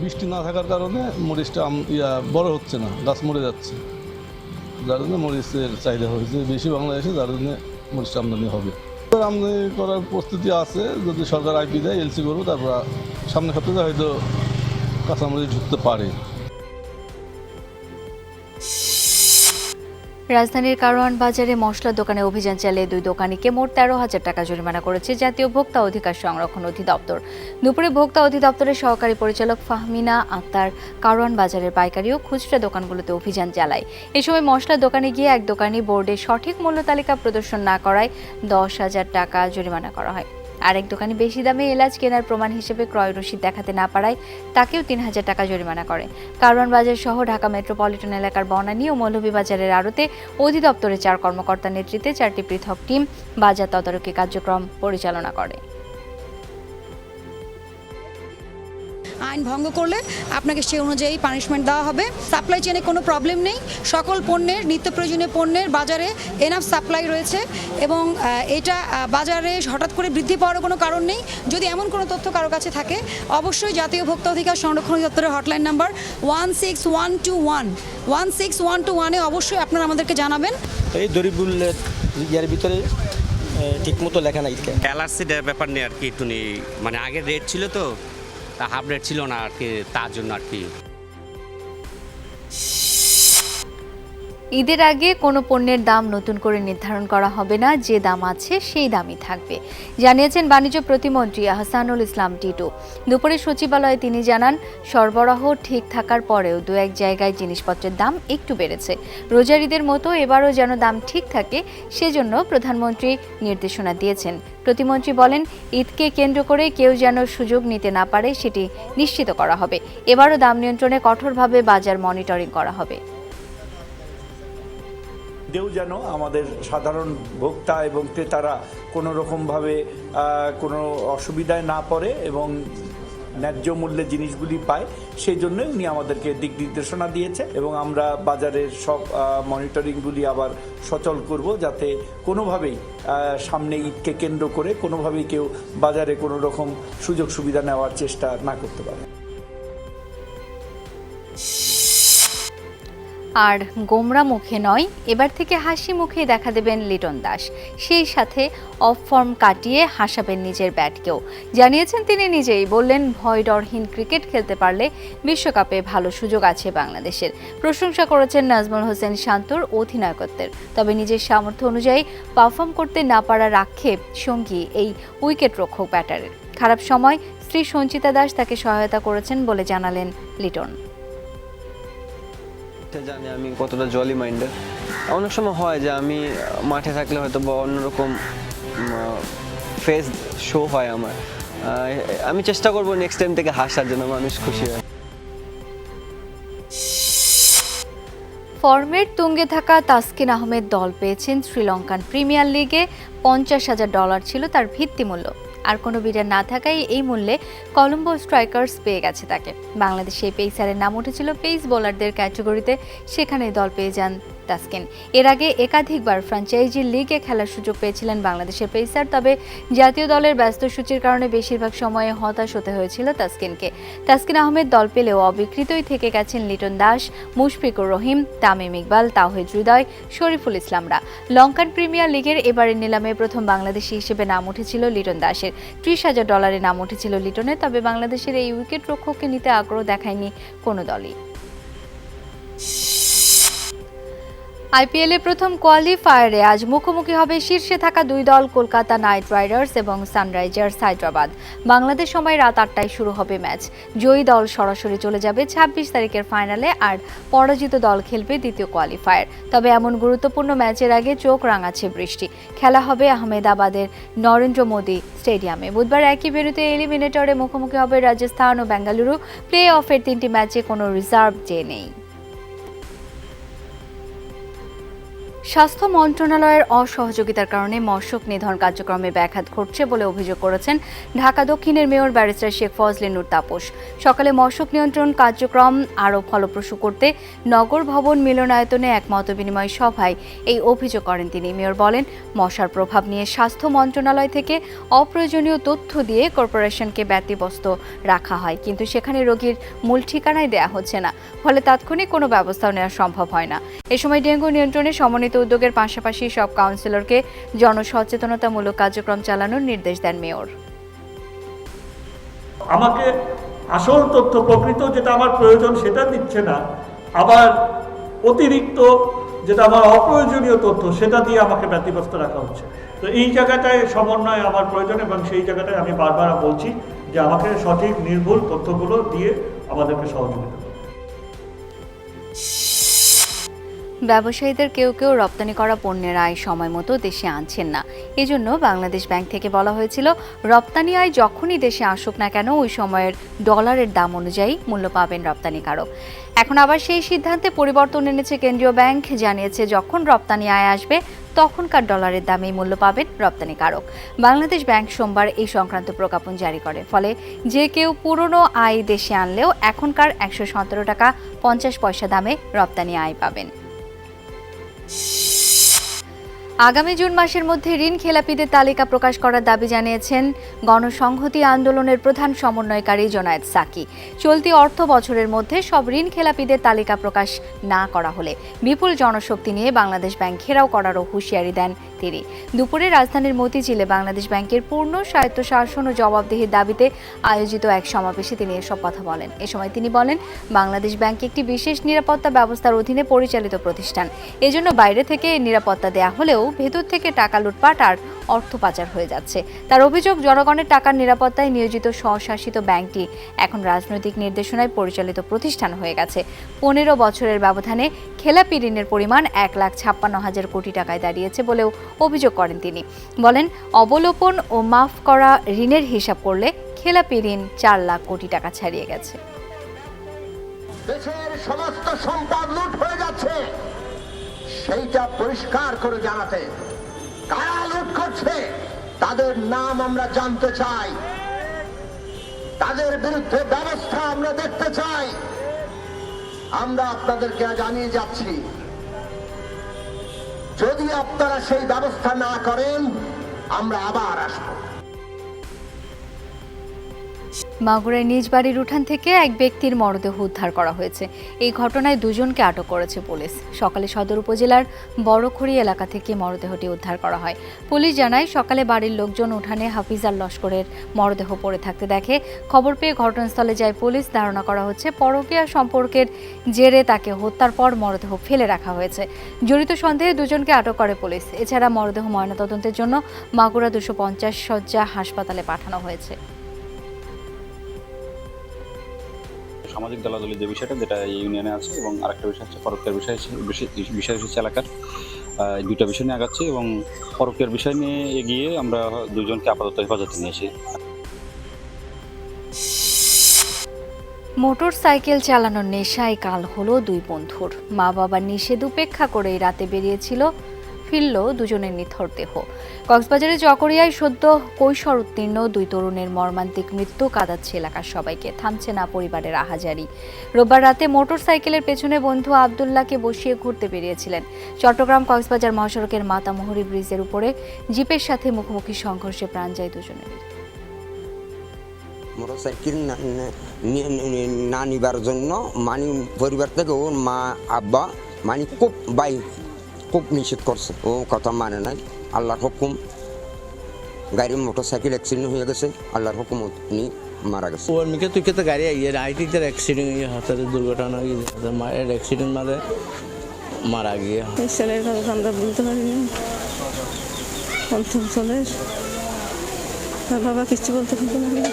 বৃষ্টি না থাকার কারণে মরিচটা বড় হচ্ছে না, গাছ মরে যাচ্ছে, যার জন্য মরিচের চাহিদা হয়েছে বেশি বাংলাদেশে, যার জন্য মরিচটা আমদানি হবে। আমদানি করার প্রস্তুতি আছে, যদি সরকার আইপি দেয় এলসি করবো, তারপর সামনে সপ্তাহে হয়তো কাঁচামরিচ ঢুকতে পারে। রাজধানীর কারওয়ান বাজারে মশলা দোকানে অভিযান চালিয়ে 2 দোকানিকে মোট 13,000 টাকা জরিমানা করেছে জাতীয় ভোক্তা অধিকার সংরক্ষণ অধিদপ্তর। দুপুরে ভোক্তা অধিদপ্তরের সহকারী পরিচালক ফাহমিনা আক্তার কারওয়ান বাজারের পাইকারি ও খুচরা দোকানগুলোতে অভিযান চালায়। এ সময় মশলা দোকানে গিয়ে এক দোকানি বোর্ডে সঠিক মূল্য তালিকা প্রদর্শন না করায় 10,000 টাকা জরিমানা করা হয়। আরেক দোকানি বেশি দামে এলাচ কেনার প্রমাণ হিসেবে ক্রয় রসিদ দেখাতে না পারায় তাকেও 3,000 টাকা জরিমানা করে। কারওয়ান বাজার সহ ঢাকা মেট্রোপলিটন এলাকার বনানী ও মৌলভীবাজারের আড়তে অধিদপ্তরের 4 কর্মকর্তার নেতৃত্বে 4টি পৃথক টিম বাজার তদারকি কার্যক্রম পরিচালনা করে। আইন ভঙ্গ করলে আপনাকে সে অনুযায়ী পানিশমেন্ট দেওয়া হবে। সাপ্লাই চেনে কোনো প্রবলেম নেই, সকল পণ্যের নিত্য প্রয়োজনীয় পণ্যের বাজারে এনাফ সাপ্লাই রয়েছে এবং এটা বাজারে হঠাৎ করে বৃদ্ধি পাওয়ারও কোনো কারণ নেই। যদি এমন কোনো তথ্য কারো কাছে থাকে অবশ্যই জাতীয় ভোক্তা অধিকার সংরক্ষণ অধিদপ্তরের হটলাইন নাম্বার 16121 অবশ্যই আপনারা আমাদেরকে জানাবেন। এই দরিবুলের ইয়ার ভিতরে ঠিকমতো লেখা নাই। এলআরসির ব্যাপার নিয়ে আর কি একটু মানে আগের রেট ছিল তো তা হাফ রেট ছিল না আর কি, তার জন্য আর কি। ঈদের আগে কোনো পণ্যের দাম নতুন করে নির্ধারণ করা হবে না, যে দাম আছে সেই দামই থাকবে, জানিয়েছেন বাণিজ্য প্রতিমন্ত্রী আহসানুল ইসলাম টিটু। দুপুরে সচিবালয়ে তিনি জানান, সরবরাহ ঠিক থাকার পরেও 2-1 জায়গায় জিনিসপত্রের দাম একটু বেড়েছে। রোজার ঈদের মতো এবারও যেন দাম ঠিক থাকে সেজন্য প্রধানমন্ত্রী নির্দেশনা দিয়েছেন। প্রতিমন্ত্রী বলেন, ঈদকে কেন্দ্র করে কেউ যেন সুযোগ নিতে না পারে সেটি নিশ্চিত করা হবে। এবারও দাম নিয়ন্ত্রণে কঠোরভাবে বাজার মনিটরিং করা হবে। যেন আমাদের সাধারণ ভোক্তা এবং ক্রেতারা কোনো রকমভাবে কোনো অসুবিধায় না পড়ে এবং ন্যায্য মূল্যে জিনিসগুলি পায়, সেই জন্যই উনি আমাদেরকে দিক নির্দেশনা দিয়েছে এবং আমরা বাজারের সব মনিটরিংগুলি আবার সচল করব, যাতে কোনোভাবেই সামনে ঈদকে কেন্দ্র করে কোনোভাবেই কেউ বাজারে কোনো রকম সুযোগ সুবিধা নেওয়ার চেষ্টা না করতে পারে। আর গোমরা মুখে নয়, এবার থেকে হাসি মুখে দেখা দেবেন লিটন দাস। সেই সাথে অফ ফর্ম কাটিয়ে হাসাবেন নিজের ব্যাটকেও, জানিয়েছেন তিনি নিজেই। বললেন, ভয় ডরহীন ক্রিকেট খেলতে পারলে বিশ্বকাপে ভালো সুযোগ আছে বাংলাদেশের। প্রশংসা করেছেন নাজমুল হোসেন শান্তর অধিনায়কত্বের। তবে নিজের সামর্থ্য অনুযায়ী পারফর্ম করতে না পারার আক্ষেপ সঙ্গী এই উইকেট রক্ষক ব্যাটারের। খারাপ সময় স্ত্রী সঞ্চিতা দাস তাকে সহায়তা করেছেন বলে জানালেন লিটন। জানি আমি কতটা জলি মাইন্ডেড। অনেক সময় হয় যে আমি মাঠে থাকলে হয়তো বা অন্যরকম ফেস শো হয় আমার। আমি চেষ্টা করবো নেক্সট টাইম থেকে হাসার জন্য, মানুষ খুশি হয়। ফর্মের তুঙ্গে থাকা তাসকিন আহমেদ দল পেয়েছেন শ্রীলঙ্কান প্রিমিয়ার লিগে। $50,000 ছিল তার ভিত্তিমূল্য। আর কোনো বিডার না থাকায় এই মূল্যে কলম্বো স্ট্রাইকার্স পেয়ে গেছে তাকে। বাংলাদেশে এই পেসারের নাম উঠেছিল পেস বোলারদের ক্যাটাগরিতে, সেখানে দল পেয়ে যান তাসকিন। এর আগে একাধিকবার ফ্র্যাঞ্চাইজি লিগে খেলার সুযোগ পেয়েছিলেন বাংলাদেশের পেসার, তবে জাতীয় দলের ব্যস্ত সূচির কারণে বেশিরভাগ সময়ে হতাশ হতে হয়েছিল তাসকিনকে। তাসকিন আহমেদ দল পেলেও অবিকৃতই থেকে গেছেন লিটন দাস, মুশফিকুর রহিম, তামিম ইকবাল, তাওহিদ হৃদয়, শরীফুল ইসলামরা। লঙ্কান প্রিমিয়ার লিগের এবারের নিলামে প্রথম বাংলাদেশি হিসেবে নাম উঠেছিল লিটন দাসের। $30,000 নাম উঠেছিল লিটনের। তবে বাংলাদেশের এই উইকেট রক্ষককে নিতে আগ্রহ দেখায়নি কোনো দলই। আইপিএলে প্রথম কোয়ালিফায়ারে আজ মুখোমুখি হবে শীর্ষে থাকা 2 দল, কলকাতা নাইট রাইডার্স এবং সানরাইজার্স হায়দ্রাবাদ। বাংলাদেশ সময় রাত 8টায় শুরু হবে ম্যাচ। জয়ী দল সরাসরি চলে যাবে 26 তারিখের ফাইনালে, আর পরাজিত দল খেলবে দ্বিতীয় কোয়ালিফায়ার। তবে এমন গুরুত্বপূর্ণ ম্যাচের আগে চোখ রাঙাচ্ছে বৃষ্টি। খেলা হবে আহমেদাবাদের নরেন্দ্র মোদী স্টেডিয়ামে। বুধবার একই ভেন্যুতে এলিমিনেটরে মুখোমুখি হবে রাজস্থান ও বেঙ্গালুরু। প্লে অফের 3টি ম্যাচে কোনো রিজার্ভ যে নেই। স্বাস্থ্য মন্ত্রণালয়ের অসহযোগিতার কারণে মশক নিধন কার্যক্রমে ব্যাঘাত ঘটছে বলে অভিযোগ করেছেন ঢাকা দক্ষিণের মেয়র ব্যারিস্টার শেখ ফজলে নূর তাপস। সকালে মশক নিয়ন্ত্রণ কার্যক্রম আরও ফলপ্রসূ করতে নগর ভবন মিলনায়তনে এক মতবিনিময় সভায় এই অভিযোগ করেন তিনি। মেয়র বলেন, মশার প্রভাব নিয়ে স্বাস্থ্য মন্ত্রণালয় থেকে অপ্রয়োজনীয় তথ্য দিয়ে কর্পোরেশনকে ব্যতিব্যস্ত রাখা হয়, কিন্তু সেখানে রোগীর মূল ঠিকানায় দেয়া হচ্ছে না, ফলে তাৎক্ষণিক কোনো ব্যবস্থাও নেওয়া সম্ভব হয় না। এ সময় ডেঙ্গু নিয়ন্ত্রণে সমন্বিত উদ্যোগের পাশাপাশি সব কাউন্সিলরকে জনসচেতনতামূলক কার্যক্রম চালানোর নির্দেশ দেন মেয়র। আমাকে আসল তথ্য প্রকৃত যেটা আমার প্রয়োজন সেটা দিচ্ছে না, আবার অতিরিক্ত যেটা আমার অপ্রয়োজনীয় তথ্য সেটা দিয়ে আমাকে ব্যতিব্যস্ত রাখা হচ্ছে। তো এই জায়গাটায় সমন্বয় আমার প্রয়োজন এবং সেই জায়গাটায় আমি বারবার বলছি যে আমাকে সঠিক নির্ভুল তথ্যগুলো দিয়ে আমাদেরকে সহযোগিতা করুন। ব্যবসায়ীদের কেউ কেউ রপ্তানি করা পণ্যের আয় সময় মতো দেশে আনছেন না। এজন্য বাংলাদেশ ব্যাংক থেকে বলা হয়েছিল রপ্তানি আয় যখনই দেশে আসুক না কেন ওই সময়ের ডলারের দাম অনুযায়ী মূল্য পাবেন রপ্তানিকারক। এখন আবার সেই সিদ্ধান্তে পরিবর্তন এনেছে কেন্দ্রীয় ব্যাংক, জানিয়েছে যখন রপ্তানি আয় আসবে তখনকার ডলারের দামেই মূল্য পাবেন রপ্তানিকারক। বাংলাদেশ ব্যাংক সোমবার এই সংক্রান্ত প্রজ্ঞাপন জারি করে। ফলে যে কেউ পুরনো আয় দেশে আনলেও এখনকার 117 টাকা 50 পয়সা দামে রপ্তানি আয় পাবেন। আগামী জুন মাসের মধ্যে ঋণ খেলাপিদের তালিকা প্রকাশ করার দাবি জানিয়েছেন গণসংহতি আন্দোলনের প্রধান সমন্বয়কারী জোনায়েদ সাকি। চলতি অর্থ বছরের মধ্যে সব ঋণ খেলাপিদের তালিকা প্রকাশ না করা হলে বিপুল জনশক্তি নিয়ে বাংলাদেশ ব্যাংক ঘেরাও করারও হুঁশিয়ারি দেন তিনি। দুপুরে রাজধানীর মতিঝিলে বাংলাদেশ ব্যাংকের পূর্ণ স্বায়ত্তশাসন ও জবাবদিহির দাবিতে আয়োজিত এক সমাবেশে তিনি এসব কথা বলেন। এ সময় তিনি বলেন, বাংলাদেশ ব্যাংক একটি বিশেষ নিরাপত্তা ব্যবস্থার অধীনে পরিচালিত প্রতিষ্ঠান। এজন্য বাইরে থেকে নিরাপত্তা দেয়া হলেও ভেতর থেকে টাকা লুটপাট আর অর্থ পাচার হয়ে যাচ্ছে। তার অভিযোগ, জনগণের টাকার নিরাপত্তায় নিয়োজিত স্বশাসিত ব্যাংকটি এখন রাজনৈতিক নির্দেশনায় পরিচালিত প্রতিষ্ঠান হয়ে গেছে। 15 বছরের ব্যবধানে খেলাপি ঋণের পরিমাণ 1,56,000 কোটি টাকায় দাঁড়িয়েছে বলেও অভিযোগ করেন তিনি। বলেন, অবলোপন ও মাফ করা ঋণের হিসাব করলে খেলাপি ঋণ 4 লাখ কোটি টাকা ছাড়িয়ে গেছে। দেশের সমস্ত সম্পদ লুট হয়ে যাচ্ছে, সেইটা পরিষ্কার করে জানাতে, কারা লুট করছে তাদের নাম আমরা জানতে চাই, তাদের বিরুদ্ধে ব্যবস্থা আমরা দেখতে চাই। আমরা আপনাদেরকে জানিয়ে যাচ্ছি, যদি আপনারা সেই ব্যবস্থা না করেন আমরা আবার আসব। মাগুরায় নিজ বাড়ির উঠান থেকে এক ব্যক্তির মরদেহ উদ্ধার করা হয়েছে। এই ঘটনায় 2 জনকে আটক করেছে পুলিশ। সকালে সদর উপজেলার বড়খড়ি এলাকা থেকে মরদেহটি উদ্ধার করা হয়। পুলিশ জানায়, সকালে বাড়ির লোকজন উঠানে হাফিজার লস্করের মরদেহ পড়ে থাকতে দেখে। খবর পেয়ে ঘটনাস্থলে যায় পুলিশ। ধারণা করা হচ্ছে পরকীয়া সম্পর্কের জেরে তাকে হত্যার পর মরদেহ ফেলে রাখা হয়েছে। জড়িত সন্দেহে 2 জনকে আটক করে পুলিশ। এছাড়া মরদেহ ময়নাতদন্তের জন্য মাগুরা 250 শয্যা হাসপাতালে পাঠানো হয়েছে। সামাজিক দলাদলি যে বিষয়টা, যেটা এই ইউনিয়নে আছে, এবং আরেকটা বিষয় হচ্ছে পরকীয়ার বিষয় হচ্ছে এলাকার, দুইটা বিষয় নিয়ে আগাচ্ছি এবং পরকীয়ার বিষয় নিয়ে এগিয়ে আমরা 2 জনকে আপাতত হেফাজতে নিয়েছি। মোটর সাইকেল চালানোর নেশায় কাল হলো 2 বন্ধুর। মা বাবার নিষেধ উপেক্ষা করেই রাতে বেরিয়েছিল, ফিরল 2 জনের নিথর দেহ। কক্সবাজারের চকরিয়ায় সদ্য কৈশোর উত্তীর্ণ 2 তরুণের মর্মান্তিক মৃত্যু কাঁদাচ্ছে এলাকার সবাইকে, থামছে না পরিবারের আহাজারি। রোববার রাতে মোটর সাইকেলের পেছনে বন্ধু আব্দুল্লাহকে বসিয়ে ঘুরতে বেরিয়েছিলেন। চট্টগ্রাম কক্সবাজার মহাসড়কের মাতামুহুরী ব্রিজের উপরে জিপের সাথে মুখোমুখি সংঘর্ষে প্রাণ যায় 2 জনেরই। মোটরসাইকেল না নিবার জন্য পরিবার থেকে ওর মা আব্বা খুব নিষেধ করছে, ও কথা মানে নাই। আল্লাহর হুকুম, গাড়ি মোটরসাইকেল অ্যাক্সিডেন্ট হয়ে গেছে, আল্লাহর হুকুম উনি মারা গেছে। ওর মুখে তুই তো গাড়ি আইটিতে অ্যাক্সিডেন্ট হাতের দুর্ঘটনা মায়ের অ্যাক্সিডেন্ট মারে মারা গিয়ে। ছেলের কথা আমরা বলতে পারি না, চলে তার বাবা কিছু বলতে পারবে না।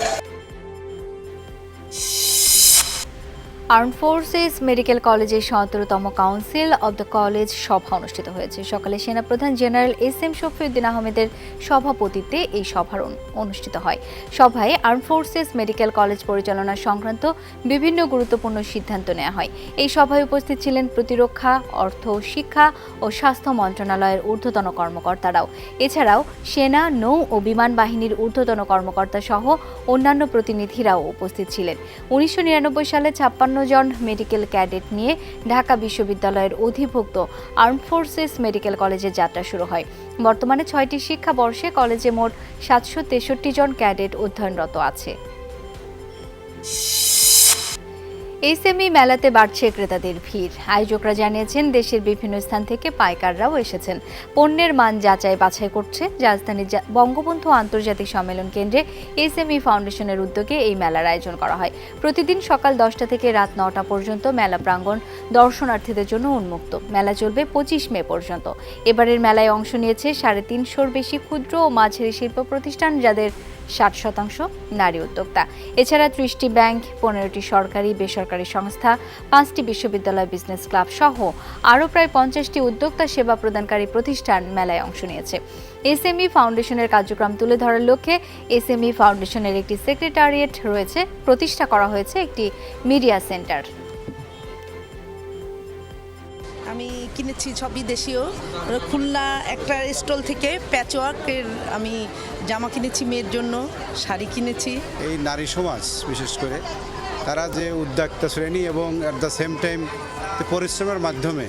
আর্মড ফোর্সেস মেডিকেল কলেজের 17তম কাউন্সিল অব দ্য কলেজ সভা অনুষ্ঠিত হয়েছে। সকালে সেনাপ্রধান জেনারেল SM শফিউদ্দিন আহমেদের সভাপতিত্বে এই সভার অনুষ্ঠিত হয়। সভায় আর্মড ফোর্সেস মেডিকেল কলেজ পরিচালনা সংক্রান্ত বিভিন্ন গুরুত্বপূর্ণ সিদ্ধান্ত নেওয়া হয়। এই সভায় উপস্থিত ছিলেন প্রতিরক্ষা, অর্থ, শিক্ষা ও স্বাস্থ্য মন্ত্রণালয়ের ঊর্ধ্বতন কর্মকর্তারাও। এছাড়াও সেনা, নৌ ও বিমান বাহিনীর ঊর্ধ্বতন কর্মকর্তা সহ অন্যান্য প্রতিনিধিরাও উপস্থিত ছিলেন। 1999 সালে 56 জন মেডিকেল ক্যাডেট নিয়ে ঢাকা বিশ্ববিদ্যালয়ের অধিভুক্ত আর্মড ফোর্সেস মেডিকেল কলেজের যাত্রা শুরু হয়। বর্তমানে 6টি শিক্ষাবর্ষে কলেজে মোট 763 জন ক্যাডেট অধ্যয়নরত আছে। এসএমই মেলাতে বাড়ছে ক্রেতাদের ভিড়। আয়োজকরা জানিয়েছেন দেশের বিভিন্ন স্থান থেকে পাইকাররাও এসেছেন। পণ্যের মান যাচাই বাছাই করছে। রাজধানীর বঙ্গবন্ধু আন্তর্জাতিক সম্মেলন কেন্দ্রে এসএমই ফাউন্ডেশনের উদ্যোগে এই মেলার আয়োজন করা হয়। প্রতিদিন সকাল 10টা থেকে রাত 9টা পর্যন্ত মেলা প্রাঙ্গণ দর্শনার্থীদের জন্য উন্মুক্ত। মেলা চলবে 25 মে পর্যন্ত। এবারের মেলায় অংশ নিয়েছে 350-র বেশি ক্ষুদ্র ও মাঝারি শিল্প প্রতিষ্ঠান, যাদের 60% নারী উদ্যোক্তা। এছাড়া 30টি ব্যাংক, 15টি সরকারি বেসরকারি সংস্থা, 5টি বিশ্ববিদ্যালয়, বিজনেস ক্লাব সহ আরও প্রায় 50টি উদ্যোক্তা সেবা প্রদানকারী প্রতিষ্ঠান মেলায় অংশ নিয়েছে। এসএমই ফাউন্ডেশনের কার্যক্রম তুলে ধরার লক্ষ্যে এসএমই ফাউন্ডেশনের একটি সেক্রেটারিয়েট রয়েছে। প্রতিষ্ঠা করা হয়েছে একটি মিডিয়া সেন্টার। আমি কিনেছি সবই দেশীয়। খুলনা একটা স্টল থেকে প্যাচওয়ার্কের আমি জামা কিনেছি, মেয়ের জন্য শাড়ি কিনেছি। এই নারী সমাজ বিশেষ করে তারা যে উদ্যোক্তা শ্রেণী এবং অ্যাট দ্য সেম টাইম পরিশ্রমের মাধ্যমে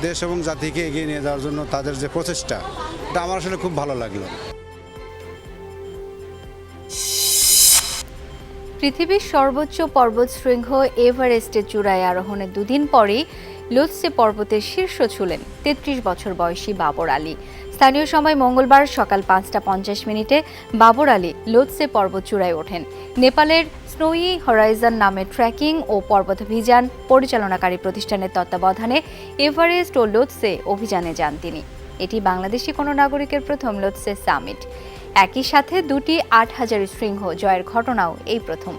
দেশ এবং জাতিকে এগিয়ে নিয়ে যাওয়ার জন্য তাদের যে প্রচেষ্টা, এটা আমার আসলে খুব ভালো লাগলো। পৃথিবীর সর্বোচ্চ পর্বতশৃঙ্গ এভারেস্টের চূড়ায় আরোহণের দুদিন পরেই লোৎসে পর্বতের শীর্ষ ছুঁলেন 33 বছর বয়সী বাবর আলী। স্থানীয় সময় মঙ্গলবার সকাল 5:50 বাবর আলী লোৎসে পর্বত চূড়ায় ওঠেন। নেপালের স্নোই হরাইজন নামে ট্রেকিং ও পর্বতাভিযান পরিচালনাকারী প্রতিষ্ঠানের তত্ত্বাবধানে এভারেস্ট ও লোৎসে অভিযানে যান তিনি। এটি বাংলাদেশি কোনো নাগরিকের প্রথম লোৎসে সামিট। একই সাথে দুটি 8000 শৃঙ্গ জয়ের ঘটনাও এই প্রথম।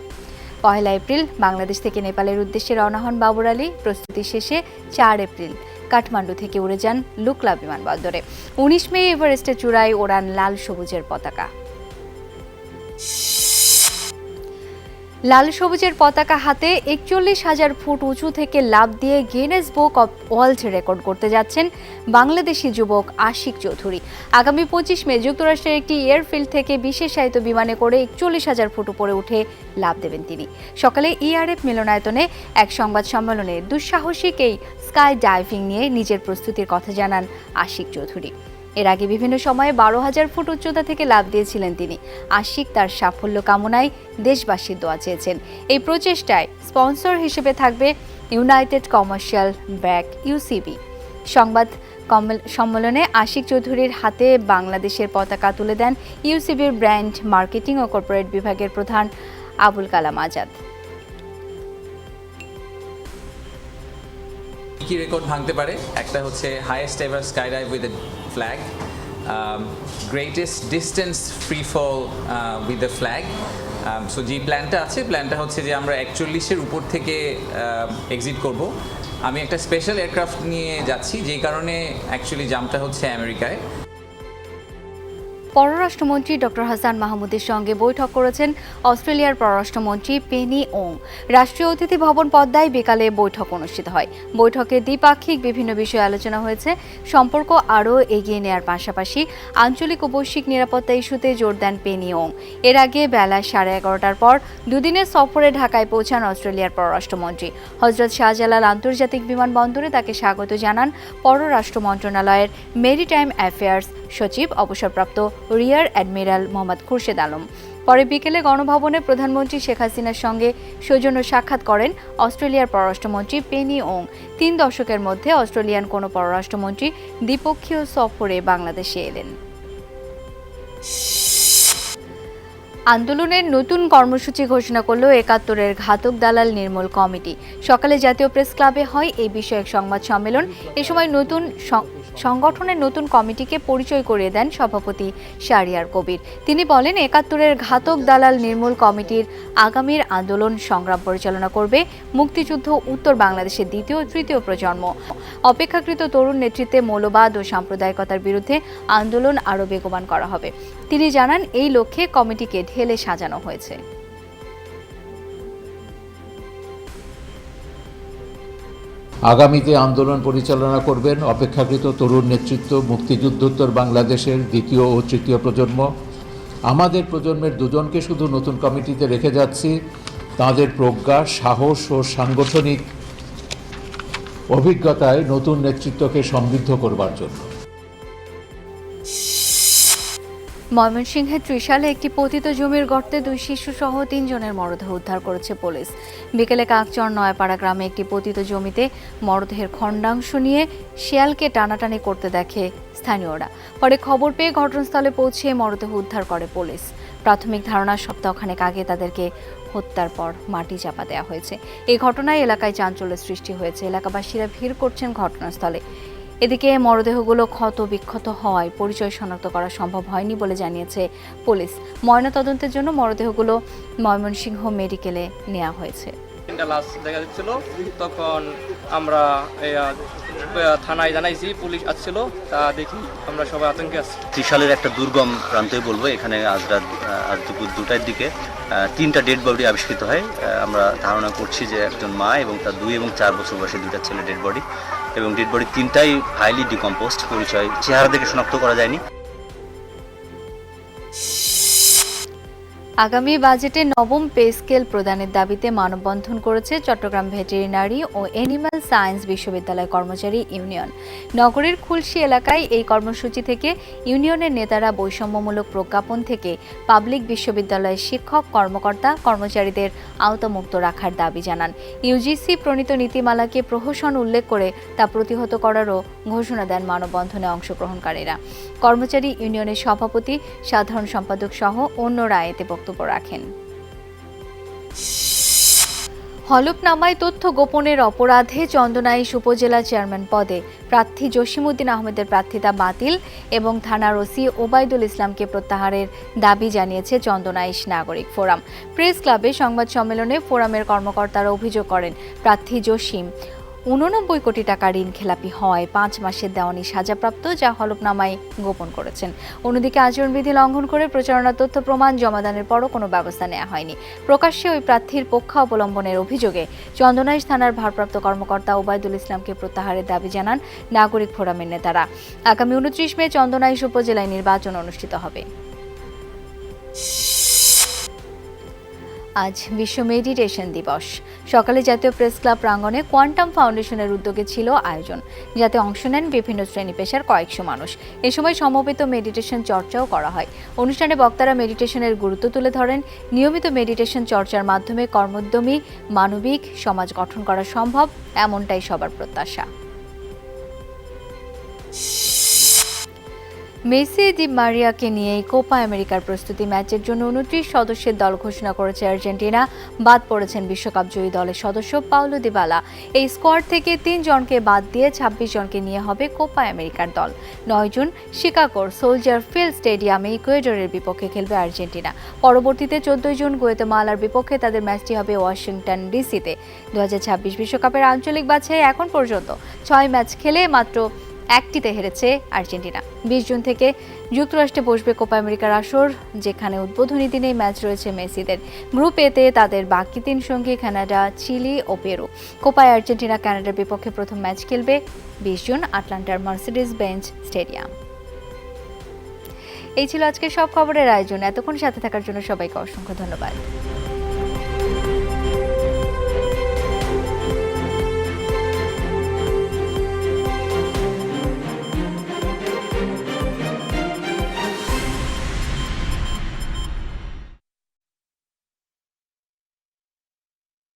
1 এপ্রিল বাংলাদেশ থেকে নেপালের উদ্দেশ্যে রওনা হন বাবর আলী। প্রস্তুতি শেষে 4 এপ্রিল কাঠমান্ডু থেকে উড়ে যান লুকলা বিমানবন্দরে। 19 মে এভারেস্টের চূড়ায় ওড়ান লাল সবুজের পতাকা। লাল সবুজের পতাকা হাতে 41,000 ফুট উঁচু থেকে লাফ দিয়ে Guinness book of world record করতে যাচ্ছেন বাংলাদেশি যুবক আশিক চৌধুরী। আগামী 25 মে যুক্তরাষ্ট্রের একটি এয়ারফিল্ড থেকে বিশেষায়িত বিমানে করে 41,000 ফুট উপরে উঠে লাফ দেবেন তিনি। সকালে ইআরএফ মিলনায়তনে এক সংবাদ সম্মেলনে দুঃসাহসিক এই স্কাই ডাইভিং নিয়ে নিজের প্রস্তুতির কথা জানান আশিক চৌধুরী। এর আগে বিভিন্ন সময়ে 12,000 ফুট উচ্চতা থেকে লাফ দিয়েছিলেন তিনি। আশিক তার সাফল্য কামনায় দেশবাসীর দোয়া চেয়েছেন। এই প্রচেষ্টায় স্পন্সর হিসেবে থাকবে ইউনাইটেড কমার্শিয়াল ব্যাংক ইউসিবি। সংবাদ সম্মেলনে আশিক চৌধুরীর হাতে বাংলাদেশের পতাকা তুলে দেন ইউসিবির ব্র্যান্ড মার্কেটিং ও কর্পোরেট বিভাগের প্রধান আবুল কালাম আজাদ। কি রেকর্ড ভাঙতে পারে? একটা হচ্ছে highest ever sky dive with a flag, greatest distance free fall with a flag. So যে প্ল্যানটা হচ্ছে যে আমরা 41-এর উপর থেকে এক্সিট করব। আমি একটা স্পেশাল এয়ারক্রাফট নিয়ে যাচ্ছি, যেই কারণে অ্যাকচুয়ালি জাম্পটা হচ্ছে আমেরিকায়। পররাষ্ট্রমন্ত্রী ডক্টর হাসান মাহমুদের সঙ্গে বৈঠক করেছেন অস্ট্রেলিয়ার পররাষ্ট্রমন্ত্রী পেনি ওং। রাষ্ট্রীয় অতিথি ভবন পদ্মায় বিকালে বৈঠক অনুষ্ঠিত হয়। বৈঠকে দ্বিপাক্ষিক বিভিন্ন বিষয়ে আলোচনা হয়েছে। সম্পর্ক আরও এগিয়ে নেওয়ার পাশাপাশি আঞ্চলিক ও বৈশ্বিক নিরাপত্তা ইস্যুতে জোর দেন পেনি ওং। এর আগে বেলা 11:30টার পর দুদিনের সফরে ঢাকায় পৌঁছান অস্ট্রেলিয়ার পররাষ্ট্রমন্ত্রী। হজরত শাহজালাল আন্তর্জাতিক বিমানবন্দরে তাকে স্বাগত জানান পররাষ্ট্র মন্ত্রণালয়ের মেরিটাইম অ্যাফেয়ার্স সচিব অবসরপ্রাপ্ত রিয়ার অ্যাডমিরাল মোহাম্মদ খুরশেদ আলম। পরে বিকেলে গণভবনে প্রধানমন্ত্রী শেখ হাসিনার সঙ্গে সৌজন্য সাক্ষাৎ করেন অস্ট্রেলিয়ার পররাষ্ট্রমন্ত্রী পেনি ওং। 3 দশকের মধ্যে অস্ট্রেলিয়ান কোনো পররাষ্ট্রমন্ত্রী দ্বিপক্ষীয় সফরে বাংলাদেশে এলেন। আন্দোলনের নতুন কর্মসূচি ঘোষণা করল 71-এর ঘাতক দালাল নির্মূল কমিটি। সকালে জাতীয় প্রেস ক্লাবে হয় এই বিষয়ক সংবাদ সম্মেলন। এ সময় সংগঠনের নতুন কমিটিকে পরিচয় করিয়ে দেন সভাপতি শাহরিয়ার কবির। তিনি বলেন 71-এর ঘাতক দালাল নির্মূল কমিটির আগামীর আন্দোলন সংগ্রাম পরিচালনা করবে মুক্তিযুদ্ধ উত্তর বাংলাদেশের 2য় ও 3য় প্রজন্ম। অপেক্ষাকৃত তরুণ নেতৃত্বে মৌলবাদ ও সাম্প্রদায়িকতার বিরুদ্ধে আন্দোলন আরও বেগবান করা হবে। তিনি জানান এই লক্ষ্যে কমিটিকে ঢেলে সাজানো হয়েছে। আগামীতে আন্দোলন পরিচালনা করবেন অপেক্ষাকৃত তরুণ নেতৃত্ব মুক্তিযুদ্ধোত্তর বাংলাদেশের 2য় ও 3য় প্রজন্ম। আমাদের প্রজন্মের 2জনকে শুধু নতুন কমিটিতে রেখে যাচ্ছি তাদের প্রজ্ঞা, সাহস ও সাংগঠনিক অভিজ্ঞতায় নতুন নেতৃত্বকে সমৃদ্ধ করবার জন্য। ময়মনসিংহের ত্রিশালে একটি পতিত জমির গর্তে 2 শিশুসহ 3 জনের মরদেহ উদ্ধার করেছে পুলিশ। বিকেলে কাকচর নয়াপাড়া গ্রামে একটি পতিত জমিতে মরদেহের খণ্ডাংশ নিয়ে শিয়ালকে টানাটানি করতে দেখে স্থানীয়রা। পরে খবর পেয়ে ঘটনাস্থলে পৌঁছে মরদেহ উদ্ধার করে পুলিশ। প্রাথমিক ধারণা সপ্তাহখানেক আগে তাদেরকে হত্যার পর মাটি চাপা দেওয়া হয়েছে। এই ঘটনায় এলাকায় চাঞ্চল্যের সৃষ্টি হয়েছে। এলাকাবাসীরা ভিড় করছেন ঘটনাস্থলে। এদিকে মরদেহগুলো ক্ষত বিক্ষত হওয়ায় পরিচয় শনাক্ত করা সম্ভব হয়নি বলে জানিয়েছে পুলিশ। ময়নাতদন্তের জন্য মরদেহগুলো ময়মনসিংহ মেডিকেলে নেওয়া হয়েছে। তিনটা লাশ দেখা যাচ্ছিল, তখন আমরা থানায় জানাইছি, পুলিশ আসছিল, তা দেখি আমরা সবাই আতঙ্কে আছি। ত্রিশালের একটা দুর্গম প্রান্তই বলবো, এখানে আজ দুপুর 2টার দিকে 3টা ডেড বডি আবিষ্কৃত হয়। আমরা ধারণা করছি যে একজন মা এবং তার 2 এবং 4 বছর বয়সী 2টা ছেলে ডেড বডি, এবং ডেড বডি 3টাই হাইলি ডিকম্পোস্ট। পরিচয় চেহারা দেখে শনাক্ত করা যায়নি। আগামী বাজেটে নবম পে স্কেল প্রদানের দাবিতে মানববন্ধন করেছে চট্টগ্রাম ভেটেরিনারি ও অ্যানিম্যাল সায়েন্স বিশ্ববিদ্যালয় কর্মচারী ইউনিয়ন। নগরের খুলশী এলাকায় এই কর্মসূচি থেকে ইউনিয়নের নেতারা বৈষম্যমূলক প্রজ্ঞাপন থেকে পাবলিক বিশ্ববিদ্যালয়ের শিক্ষক কর্মকর্তা কর্মচারীদের আওতামুক্ত রাখার দাবি জানান। ইউজিসি প্রণীত নীতিমালাকে প্রহসন উল্লেখ করে তা প্রতিহত করারও ঘোষণা দেন মানববন্ধনে অংশগ্রহণকারীরা। কর্মচারী ইউনিয়নের সভাপতি, সাধারণ সম্পাদক সহ অন্যরা এতে বক্তব্য রাখেন। হলফনামায় তথ্য গোপনের অপরাধে চন্দনাইশ উপজেলা চেয়ারম্যান পদে প্রার্থী জসিমউদ্দিন আহমেদের প্রার্থিতা বাতিল এবং থানার ওসি ওবায়দুল ইসলামকে প্রত্যাহারের দাবি জানিয়েছে চন্দনাইশ নাগরিক ফোরাম। প্রেস ক্লাবে সংবাদ সম্মেলনে ফোরামের কর্মকর্তারা অভিযোগ করেন, প্রার্থী জসিম 89 কোটি টাকা ঋণ খেলাপি হওয়ায় 5 মাসের দেওয়ানি সাজাপ্রাপ্ত, যা হলফনামায় গোপন করেছেন। অন্যদিকে আচরণবিধি লঙ্ঘন করে প্রচারণার তথ্য প্রমাণ জমাদানের পরও কোনো ব্যবস্থা নেওয়া হয়নি। প্রকাশ্যে ওই প্রার্থীর পক্ষাবলম্বনের অভিযোগে চন্দনাইশ থানার ভারপ্রাপ্ত কর্মকর্তা ওবায়দুল ইসলামকে প্রত্যাহারের দাবি জানান নাগরিক ফোরামের নেতারা। আগামী 29 মে চন্দনাইশ উপজেলায় নির্বাচন অনুষ্ঠিত হবে। আজ বিশ্ব মেডিটেশন দিবস। সকালে জাতীয় প্রেস ক্লাব প্রাঙ্গণে কোয়ান্টাম ফাউন্ডেশনের উদ্যোগে ছিল আয়োজন, যাতে অংশ নেন বিভিন্ন শ্রেণী পেশার কয়েকশো মানুষ। এ সময় সমবেত মেডিটেশন চর্চাও করা হয়। অনুষ্ঠানে বক্তারা মেডিটেশনের গুরুত্ব তুলে ধরেন। নিয়মিত মেডিটেশন চর্চার মাধ্যমে কর্মোদ্যমী মানবিক সমাজ গঠন করা সম্ভব, এমনটাই সবার প্রত্যাশা। মেসি দি মারিয়াকে নিয়ে কোপা আমেরিকার প্রস্তুতি ম্যাচের জন্য 29 সদস্যের দল ঘোষণা করেছে আর্জেন্টিনা। বাদ পড়েছেন বিশ্বকাপ জয়ী দলের সদস্য পাওলো দিবালা। এই স্কোয়াড থেকে 3 জনকে বাদ দিয়ে 26 জনকে নিয়ে হবে কোপা আমেরিকার দল। 9 জুন শিকাগোর সোলজার ফিল্ড স্টেডিয়ামে ইকুয়েডরের বিপক্ষে খেলবে আর্জেন্টিনা। পরবর্তীতে 14 জুন গুয়েতেমালার বিপক্ষে তাদের ম্যাচটি হবে ওয়াশিংটন ডিসিতে। 2026 বিশ্বকাপের আঞ্চলিক বাছাই এখন পর্যন্ত 6 ম্যাচ খেলে মাত্র 1টিতে হেরেছে আর্জেন্টিনা। 20 জুন থেকে যুক্তরাষ্ট্রে বসবে কোপা আমেরিকার আসর, যেখানে উদ্বোধনী দিনেই ম্যাচ রয়েছে মেসিদের। গ্রুপ এতে তাদের বাকি 3 সঙ্গী কানাডা, চিলি ও পেরু। কোপায় আর্জেন্টিনা কানাডার বিপক্ষে প্রথম ম্যাচ খেলবে 20 জুন আটলান্টার মার্সিডিজ বেঞ্চ স্টেডিয়াম। এই ছিল আজকের সব খবরের আয়োজন। এতক্ষণ সাথে থাকার জন্য সবাইকে অসংখ্য ধন্যবাদ।